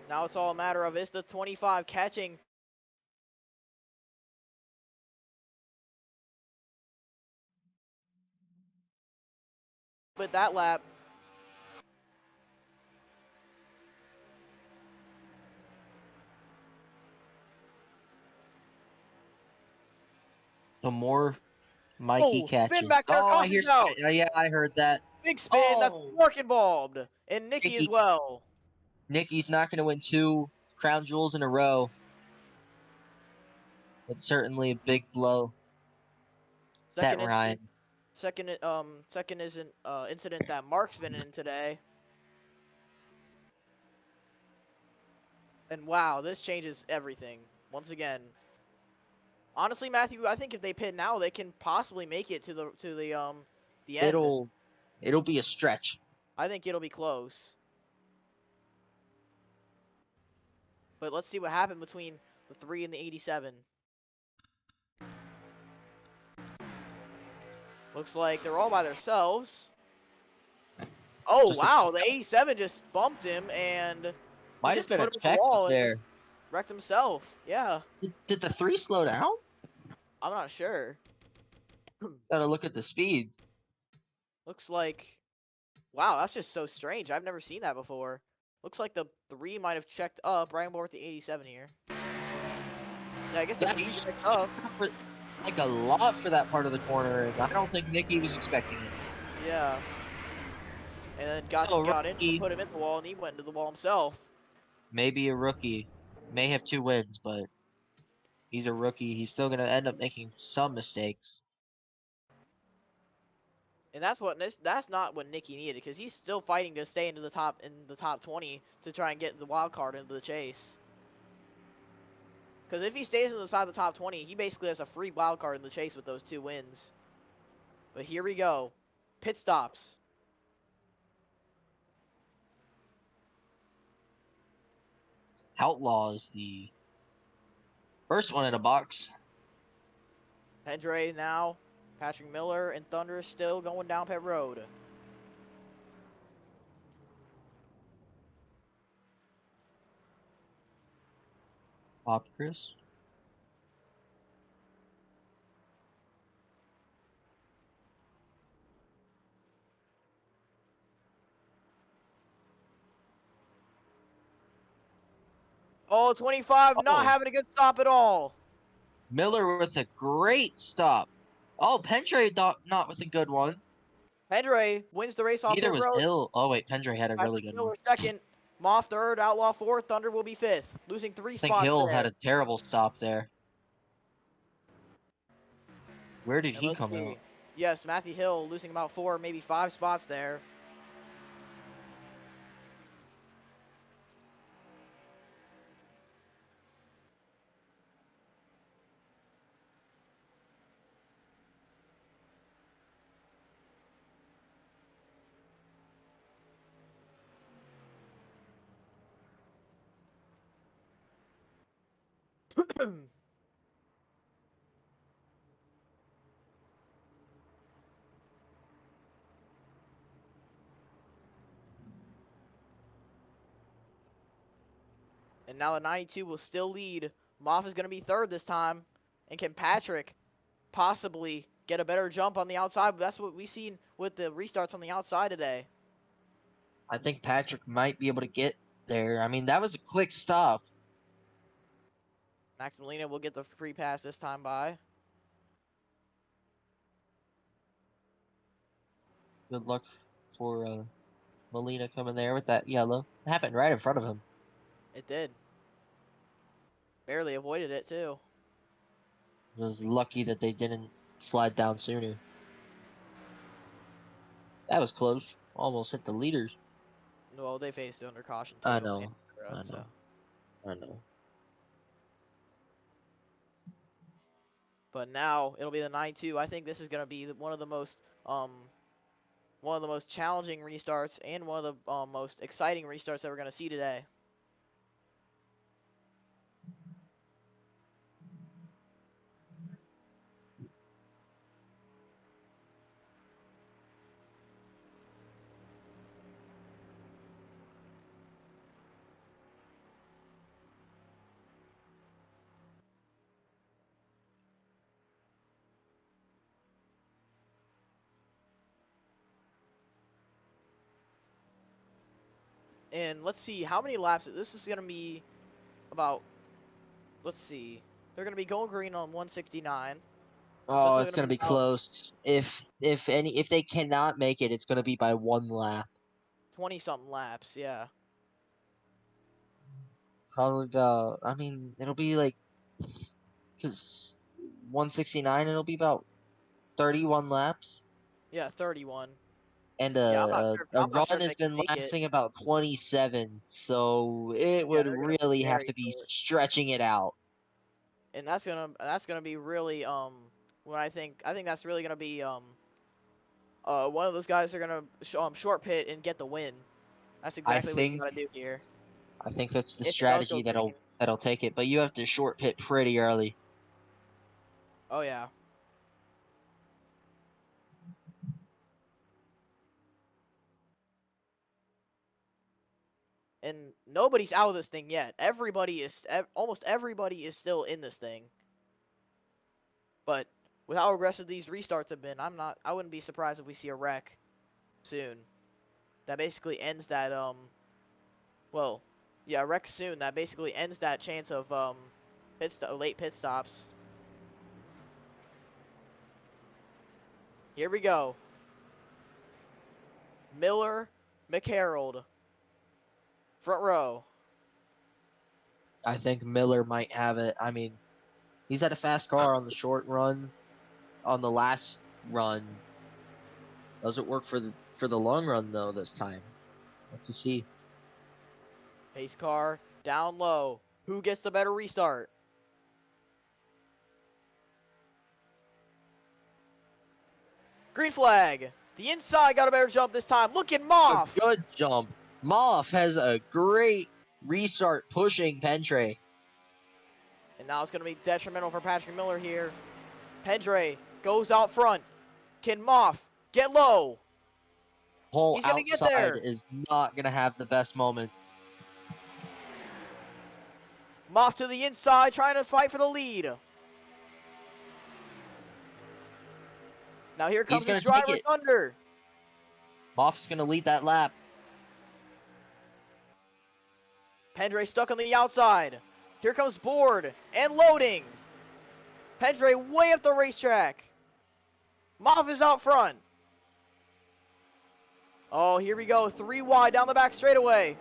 Now it's all a matter of, is the 25 catching? With that lap. The more Mikey catches. Spin back there, I hear out. Yeah, I heard that. Big spin, that's work involved. And Nikki as well. Nikki's not going to win 2 crown jewels in a row. It's certainly a big blow. Second Ryan. incident that Mark's been in today. And wow, this changes everything. Once again. Honestly, Matthew, I think if they pit now, they can possibly make it to the end. It'll be a stretch. I think it'll be close. But let's see what happened between the 3 and the 87. Looks like they're all by themselves. Oh, Just a- wow. The 87 just bumped him, and he Might have just been put a him in the check up wall and just there. wrecked himself. Yeah, Did the 3 slow down? I'm not sure. Gotta look at the speed. Looks like... Wow, that's just so strange. I've never seen that before. Looks like the 3 might have checked up. Right on board with the 87 here. Yeah, I guess the Yeah, 3 he checked up. for, like a lot for that part of the corner, and I don't think Nicky was expecting it. Yeah. And then So got in, rookie, put him in the wall, and he went into the wall himself. maybe a rookie, may have 2 wins, but he's a rookie. He's still gonna end up making some mistakes. And that's not what Nicky needed, because he's still fighting to stay into the top 20 to try and get the wild card into the chase. Because if he stays inside the top 20, he basically has a free wild card in the chase with those 2 wins. But here we go. Pit stops. Outlaw is the first one in a box. Hendry now. Patrick Miller and Thunder still going down pit road. Pop Chris. Oh, 25, not Oh. having a good stop at all. Miller with a great stop. Oh, Pendre not with a good one. Hendry wins the race off Neither pit was road. Hill. Oh wait, Pendre had a really Patrick good one. Miller second. Moth third. Outlaw fourth. Thunder will be fifth. Losing 3 I think spots Hill there. had a terrible stop there. Where did And he let's come see. out? Yes, Matthew Hill losing about 4, maybe 5 spots there. And now the 92 will still lead. Moff is going to be third this time. And can Patrick possibly get a better jump on the outside? That's what we've seen with the restarts on the outside today. I think Patrick might be able to get there. I mean, that was a quick stop. Max Molina will get the free pass this time by. Good luck for Molina coming there with that yellow. It happened right in front of him. It did. Barely avoided it, too. It was lucky that they didn't slide down sooner. That was close. Almost hit the leaders. Well, they faced it under caution, too. I know. I know. So. I know. But now it'll be the 9-2. I think this is going to be one of the most challenging restarts and one of the most exciting restarts that we're going to see today. And let's see how many laps. This is going to be about, let's see. They're going to be going green on 169. Oh, So it's gonna be about close. If they cannot make it, it's gonna be by 1 lap. 20-something laps, yeah. Probably about. I mean, it'll be like, cause 169, it'll be about 31 laps. Yeah, 31. And Yeah, a I'm not sure run if has they can been make it. lasting about 27, so it Yeah, would they're going to be really have very to be short. stretching it out. And that's gonna be really what I think that's really gonna be one of those guys are gonna short pit and get the win. That's exactly what you gotta do here. I think that's the If it does go strategy green. that'll take it, but you have to short pit pretty early. Oh yeah. And nobody's out of this thing yet. Almost everybody is still in this thing. But with how aggressive these restarts have been, I wouldn't be surprised if we see a wreck soon. That basically ends that, wreck soon. That basically ends that chance of, late pit stops. Here we go. Miller, McHarrold. Front row. I think Miller might have it. I mean, he's had a fast car on the short run. On the last run, doesn't work for the long run though this time. Have to see. Pace car down low. Who gets the better restart? Green flag. The inside got a better jump this time. Look at Moff. A good jump. Moff has a great restart pushing Pendre. And now it's going to be detrimental for Patrick Miller here. Pendre goes out front. Can Moff get low? Whole He's gonna get there. outside is not going to have the best moment. Moff to the inside, trying to fight for the lead. Now here comes his driver, Thunder. Moff's going to lead that lap. Pendre stuck on the outside. Here comes Board and loading. Pendre way up the racetrack. Moff is out front. Oh, here we go. 3 wide down the back straightaway.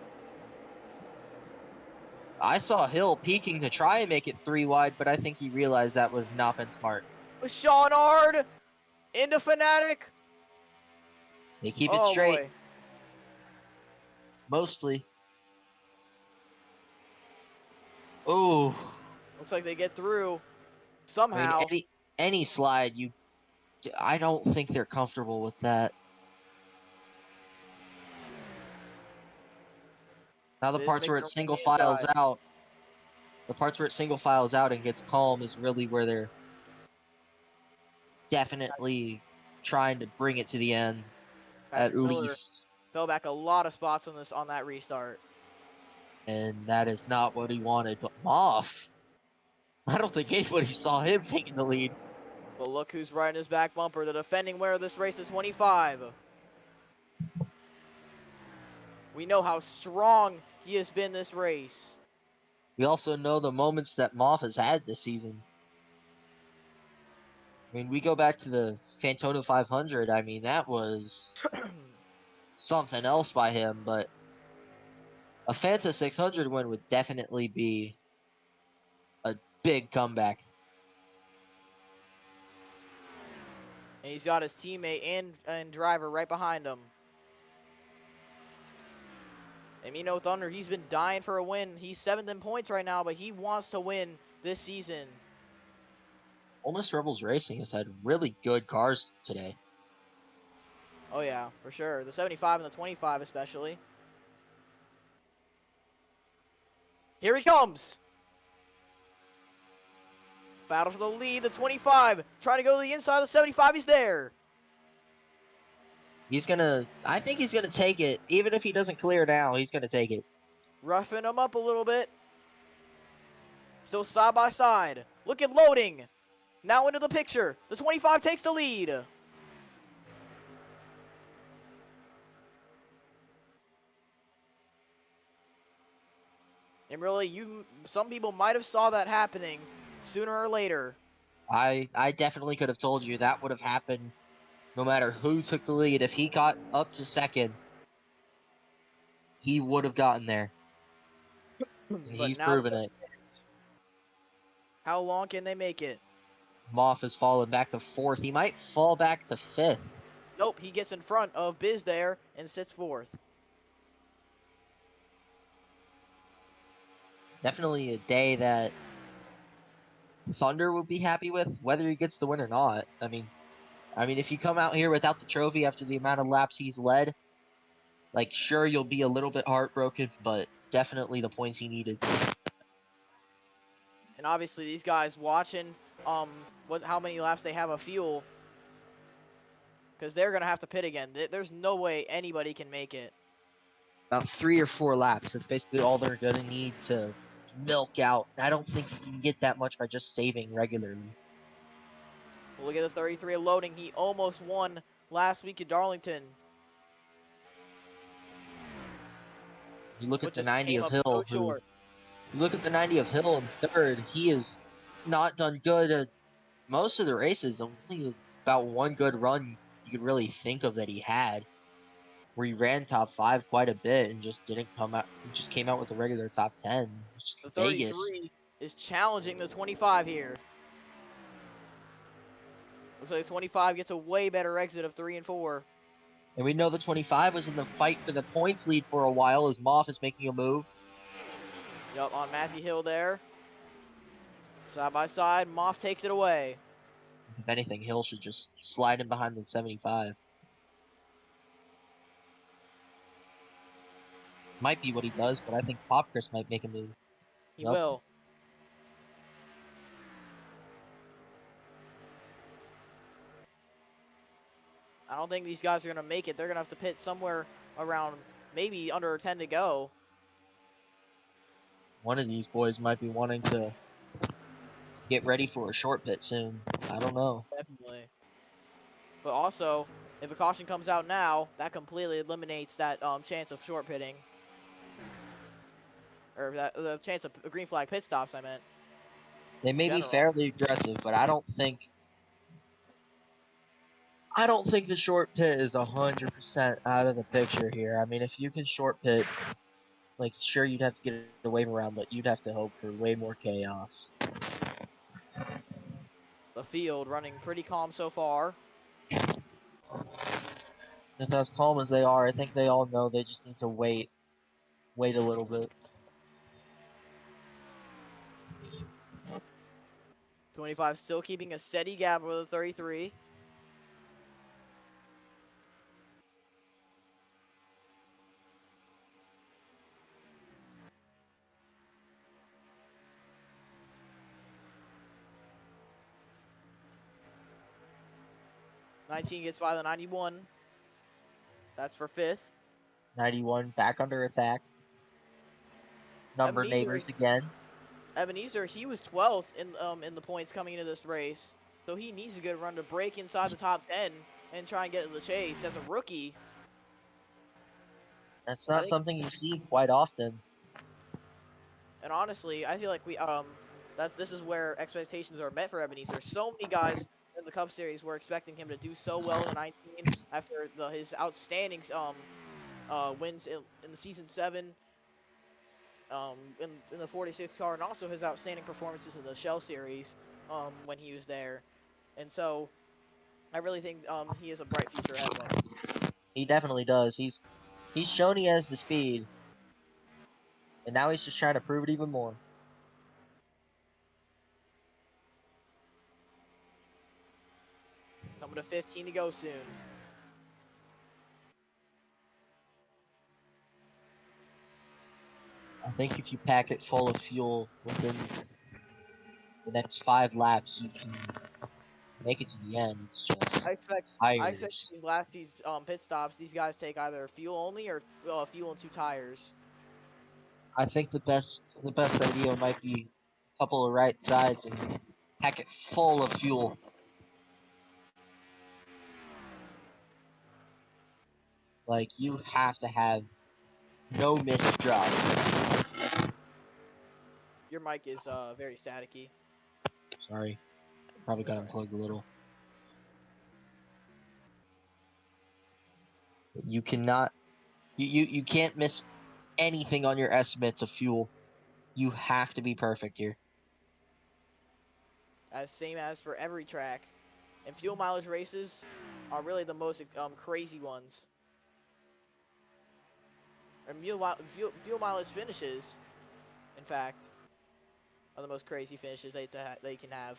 I saw Hill peeking to try and make it 3 wide, but I think he realized that would not been smart. Sean Ard into Fanatic. They keep it straight. Boy. Mostly. Ooh. Looks like they get through somehow. I mean, any slide, I don't think they're comfortable with that. Now the parts where it single files out, and gets calm is really where they're definitely trying to bring it to the end. Patrick At Miller least. fell back a lot of spots on that restart. And that is not what he wanted. But Moff, I don't think anybody saw him taking the lead. But look who's riding his back bumper. The defending winner of this race is 25. We know how strong he has been this race. We also know the moments that Moff has had this season. I mean, we go back to the Fantona 500. I mean, that was something else by him, but a Fanta 600 win would definitely be a big comeback. And he's got his teammate and driver right behind him. And you know, Thunder, he's been dying for a win. He's 7th in points right now, but he wants to win this season. Ole Miss Rebels Racing has had really good cars today. Oh, yeah, for sure. The 75 and the 25 especially. Here he comes. Battle for the lead, the 25. Trying to go to the inside of the 75. He's there. I think he's gonna take it. Even if he doesn't clear now, he's gonna take it. Roughing him up a little bit. Still side by side. Look at loading. Now into the picture. The 25 takes the lead. And really, some people might have saw that happening sooner or later. I definitely could have told you that would have happened no matter who took the lead. If he got up to second, he would have gotten there. And he's proven it. How long can they make it? Moff has fallen back to 4th. He might fall back to 5th. Nope, he gets in front of Biz there and sits 4th. Definitely a day that Thunder will be happy with, whether he gets the win or not. I mean, if you come out here without the trophy after the amount of laps he's led, like, sure, you'll be a little bit heartbroken, but definitely the points he needed. And obviously, these guys watching how many laps they have of fuel, because they're going to have to pit again. There's no way anybody can make it. about 3 or 4 laps. That's basically all they're going to need to milk out. I don't think you can get that much by just saving regularly. Well, look at the 33 loading. He almost won last week at Darlington. You look But at the just 90 came of up Hill, so who short. you look at the 90 of Hill in third. He has not done good at most of the races. Only about one good run you could really think of that he had, where he ran top 5 quite a bit and just didn't come out. Just came out with a regular top 10. The Vegas. 33 is challenging the 25 here. Looks like the 25 gets a way better exit of 3 and 4. And we know the 25 was in the fight for the points lead for a while as Moff is making a move. Yup, on Matthew Hill there. Side by side, Moff takes it away. If anything, Hill should just slide in behind the 75. Might be what he does, but I think Pop Chris might make a move. He Yup. will. I don't think these guys are going to make it. They're going to have to pit somewhere around maybe under 10 to go. One of these boys might be wanting to get ready for a short pit soon. I don't know. Definitely. But also, if a caution comes out now, that completely eliminates that chance of short pitting. Or the chance of green flag pit stops, I meant. They may be General. fairly aggressive, but I don't think the short pit is 100% out of the picture here. I mean, if you can short pit, like, sure, you'd have to get a wave around, but you'd have to hope for way more chaos. The field running pretty calm so far. If as calm as they are, I think they all know they just need to wait a little bit. 25 still keeping a steady gap with the 33. '19 gets by the 91. That's for 5th. 91 back under attack. Number Ebenezer- neighbors again. Ebenezer, he was 12th in the points coming into this race, so he needs a good run to break inside the top 10 and try and get to the chase as a rookie. That's not something you see quite often. And honestly, I feel like this is where expectations are met for Ebenezer. So many guys in the Cup Series were expecting him to do so well in 19 after his outstanding wins in the season 7. In the 46 car, and also his outstanding performances in the Shell Series when he was there. And so I really think he has a bright future ahead of him. He definitely does. He's shown he has the speed. And now he's just trying to prove it even more. Coming to 15 to go soon. I think if you pack it full of fuel within the next 5 laps, you can make it to the end. It's just I expect tires. these last few pit stops, these guys take either fuel only or fuel and 2 tires. I think the best idea might be a couple of right sides and pack it full of fuel. Like, you have to have no missed drops. Your mic is very staticky. Sorry. Probably got That's unplugged a little. You cannot you can't miss anything on your estimates of fuel. You have to be perfect here. Same as for every track. And fuel mileage races are really the most crazy ones. And fuel mileage finishes, in fact, are the most crazy finishes they can have.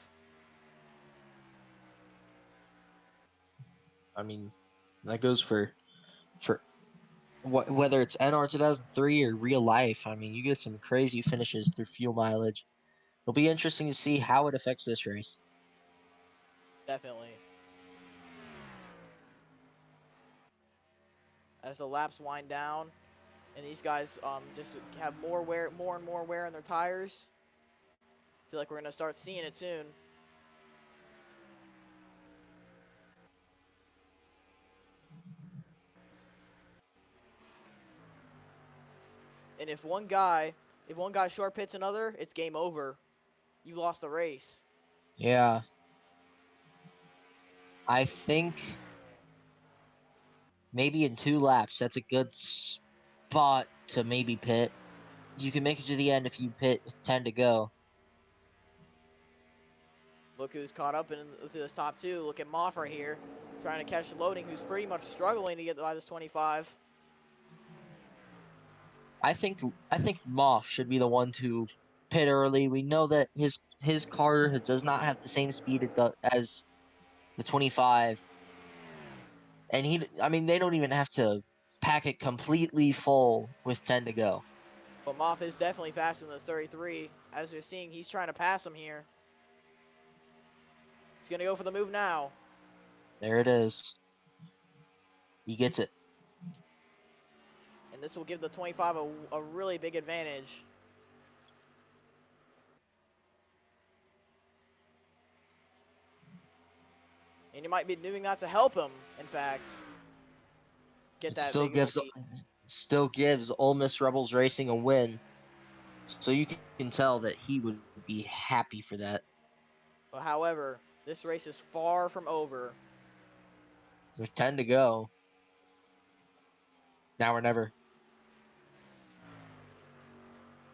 I mean, that goes for whether it's NR 2003 or real life. I mean, you get some crazy finishes through fuel mileage. It'll be interesting to see how it affects this race. Definitely. As the laps wind down, and these guys just have more and more wear on their tires. Feel like we're gonna start seeing it soon. And if one guy short pits another, it's game over. You lost the race. Yeah. I think maybe in 2 laps, that's a good spot to maybe pit. You can make it to the end if you pit with 10 to go. Look who's caught up in this top 2. Look at Moff right here, trying to catch the loading, who's pretty much struggling to get by this 25. I think Moff should be the one to pit early. We know that his car does not have the same speed as the 25. And they don't even have to pack it completely full with 10 to go. But Moff is definitely faster than the 33. As you're seeing, he's trying to pass him here. He's going to go for the move now. There it is. He gets it. And this will give the 25 a really big advantage. And you might be doing that to help him, in fact. Get that Still big lead. still gives Ole Miss Rebels Racing a win. So you can tell that he would be happy for that. But however, this race is far from over. There's 10 to go. It's now or never.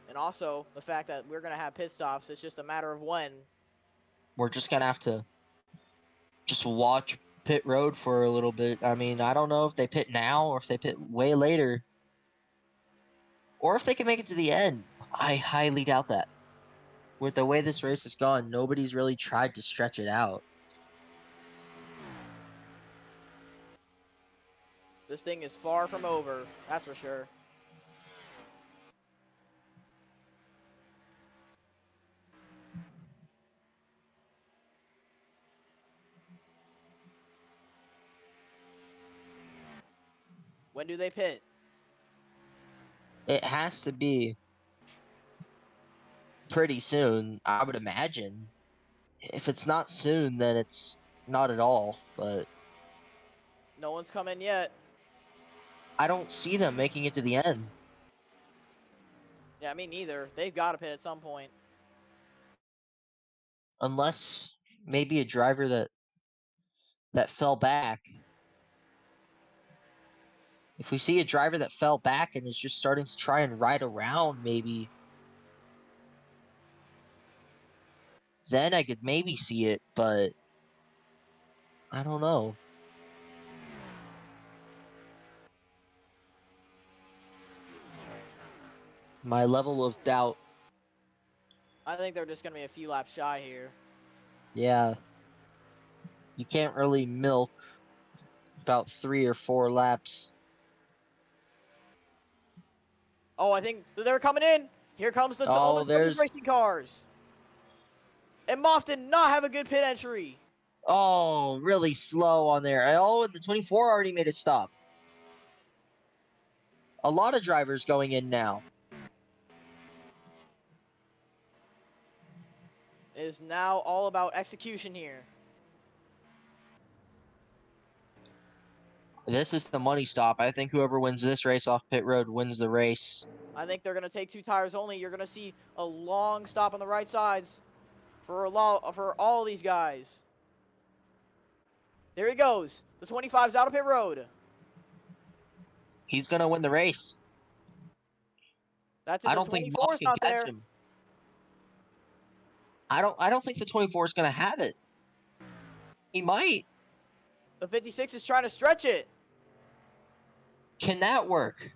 And also, the fact that we're going to have pit stops, it's just a matter of when. We're just going to have to just watch pit road for a little bit. I mean, I don't know if they pit now or if they pit way later. Or if they can make it to the end. I highly doubt that. With the way this race has gone, nobody's really tried to stretch it out. This thing is far from over, that's for sure. When do they pit? It has to be pretty soon, I would imagine. If it's not soon, then it's not at all. But No one's come in yet. I don't see them making it to the end. Yeah, me neither. They've got to pit at some point. Unless maybe a driver that fell back. If we see a driver that fell back and is just starting to try and ride around, maybe, then I could maybe see it, but I don't know. My level of doubt, I think they're just going to be a few laps shy here. yeah. You can't really milk about 3 or 4 laps. Oh, I think they're coming in. Here comes the all the there's racing cars. And Moff did not have a good pit entry. really slow on there. Oh, and the 24 already made a stop. A lot of drivers going in now. It is now all about execution here. This is the money stop. I think whoever wins this race off pit road wins the race. I think they're going to take 2 tires only. You're going to see a long stop on the right sides for all these guys. There he goes. The 25's out of pit road. He's going to win the race. That's it. I The don't think 24's Moff can not catch there. him. I don't think the 24 is going to have it. He might. The 56 is trying to stretch it. Can that work?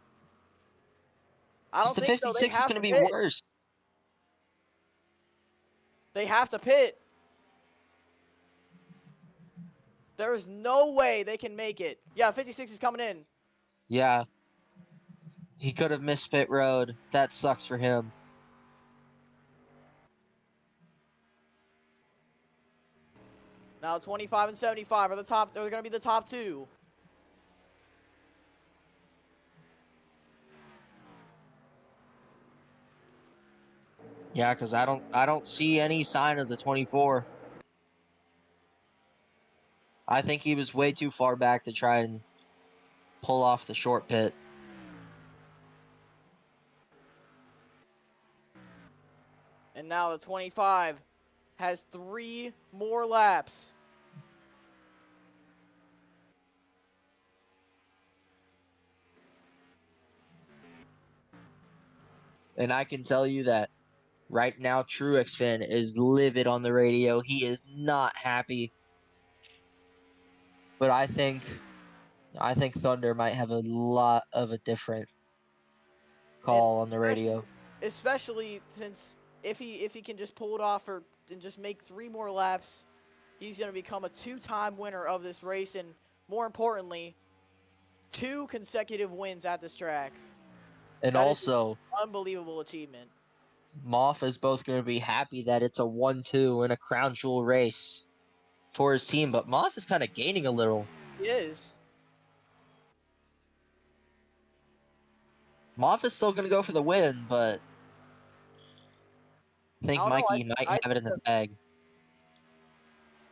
I don't The think so. 56 is going to be worse. They have to pit. There is no way they can make it. Yeah, 56 is coming in. Yeah. He could have missed pit road. That sucks for him. Now 25 and 75 are the top. They're going to be the top 2. Yeah, because I don't see any sign of the 24. I think he was way too far back to try and pull off the short pit. And now the 25 has 3 more laps. And I can tell you that right now Truex fan is livid on the radio. He is not happy. But I think Thunder might have a lot of a different call on the radio. Especially since if he can just pull it off and just make 3 more laps, he's going to become a 2-time winner of this race, and more importantly, 2 consecutive wins at this track. And That is also, an unbelievable achievement. Moff is both going to be happy that it's a 1-2 in a crown jewel race for his team, but Moff is kind of gaining a little. He is. Moff is still going to go for the win, but I think I don't know, Mikey might have it in the bag.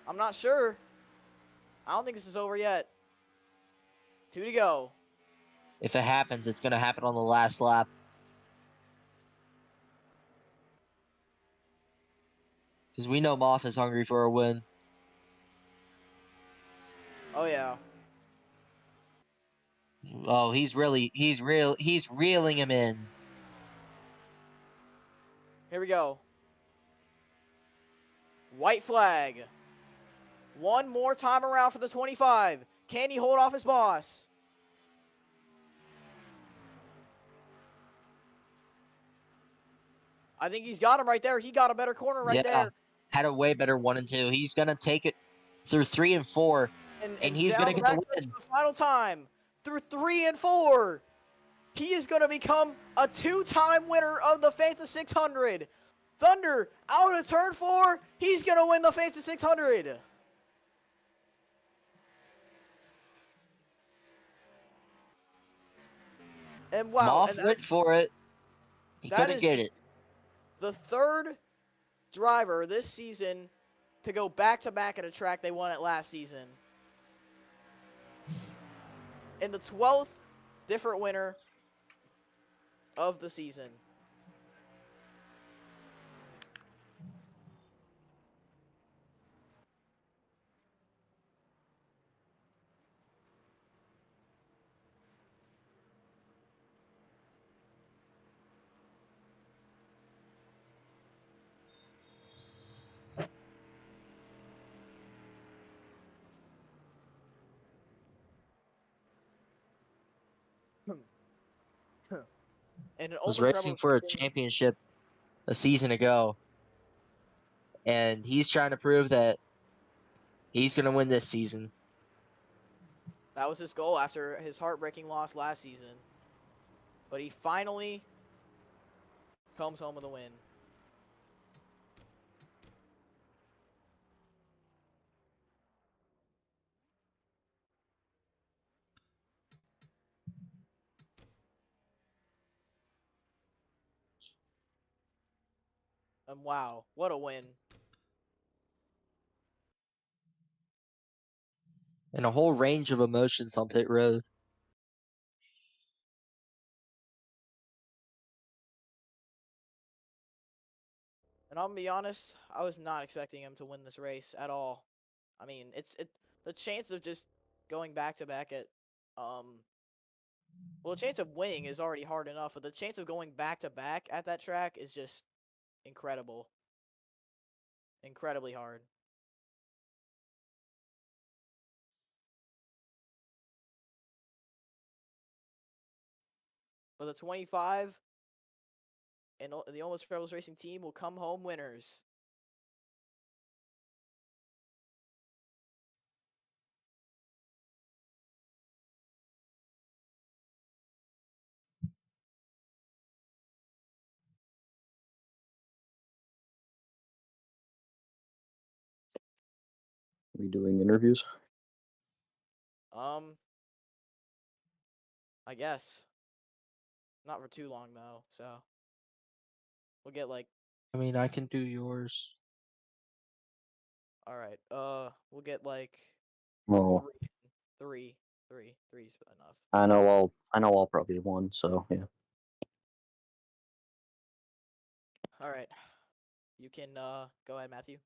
I'm not sure. I don't think this is over yet. 2 to go. If it happens, it's going to happen on the last lap. Because we know Moff is hungry for a win. Oh yeah. Oh, he's reeling him in. Here we go. White flag. One more time around for the 25. Can he hold off his boss? I think he's got him right there. He got a better corner right there. Had a way better 1 and 2. He's going to take it through 3 and 4. And he's going to get the win. The final time. Through 3 and 4. He is going to become a 2-time winner of the Fanta 600. Thunder out of turn 4. He's going to win the Fanta 600. And wow. Moff went for it. He couldn't get it. The 3rd driver this season to go back-to-back at a track they won at last season. And the 12th different winner of the season. And Was racing for a championship a season ago. And he's trying to prove that he's going to win this season. That was his goal after his heartbreaking loss last season. But he finally comes home with a win. And wow, what a win. And a whole range of emotions on pit road. And I'm gonna be honest, I was not expecting him to win this race at all. I mean, the chance of just going back to back at well, the chance of winning is already hard enough, but the chance of going back to back at that track is just incredible. Incredibly hard. But the 25 and the Almost Rebels Racing team will come home winners. Are we doing interviews? I guess. Not for too long though, so we'll get like I mean, I can do yours. All right. We'll get like Well, three. Three's enough. I know I'll probably one. So yeah. All right. You can go ahead, Matthew.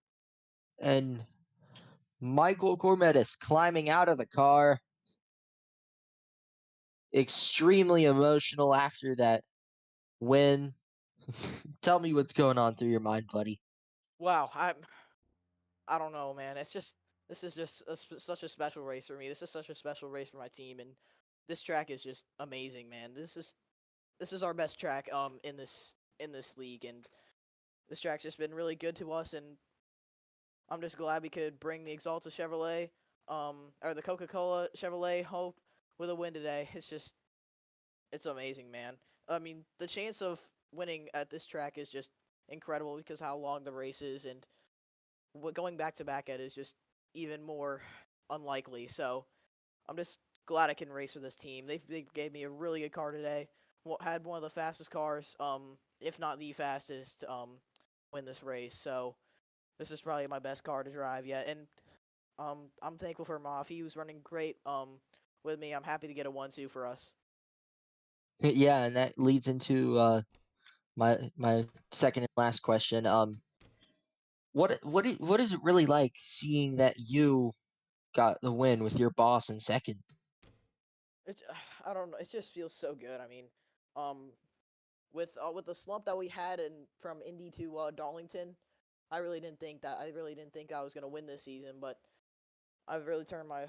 And Michael Cormetis climbing out of the car. Extremely emotional after that win. Tell me what's going on through your mind, buddy. Wow, I don't know, man. This is just such a special race for me. This is such a special race for my team, and this track is just amazing, man. This is our best track in this league, and this track's just been really good to us, and I'm just glad we could bring the Exalta Chevrolet or the Coca-Cola Chevrolet Hope with a win today. It's amazing, man. I mean, the chance of winning at this track is just incredible because how long the race is, and going back to back at is just even more unlikely. So I'm just glad I can race with this team. They gave me a really good car today. Had one of the fastest cars, if not the fastest, win this race. So this is probably my best car to drive yet, and I'm thankful for Moff. He was running great with me. I'm happy to get a 1-2 for us. Yeah, and that leads into my second and last question. What is it really like seeing that you got the win with your boss in second? It I don't know. It just feels so good. I mean, with the slump that we had from Indy to Darlington, I really didn't think I was gonna win this season, but I've really turned my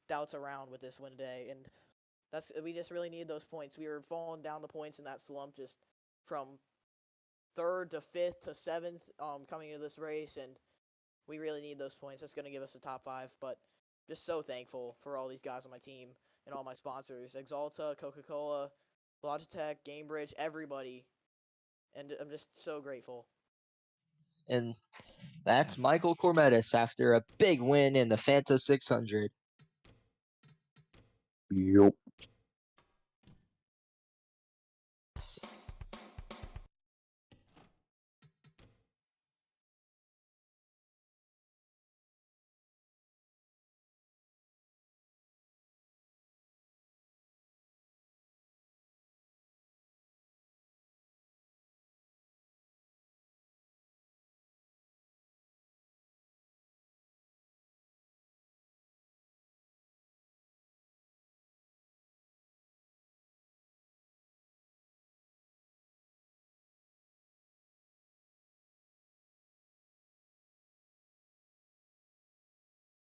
doubts around with this win today, and we just really needed those points. We were falling down the points in that slump just from third to fifth to seventh coming into this race, and we really need those points. That's gonna give us a top 5, but just so thankful for all these guys on my team and all my sponsors: Exalta, Coca-Cola, Logitech, Gamebridge, everybody, and I'm just so grateful. And that's Michael Cormetis after a big win in the Fanta 600. Yup.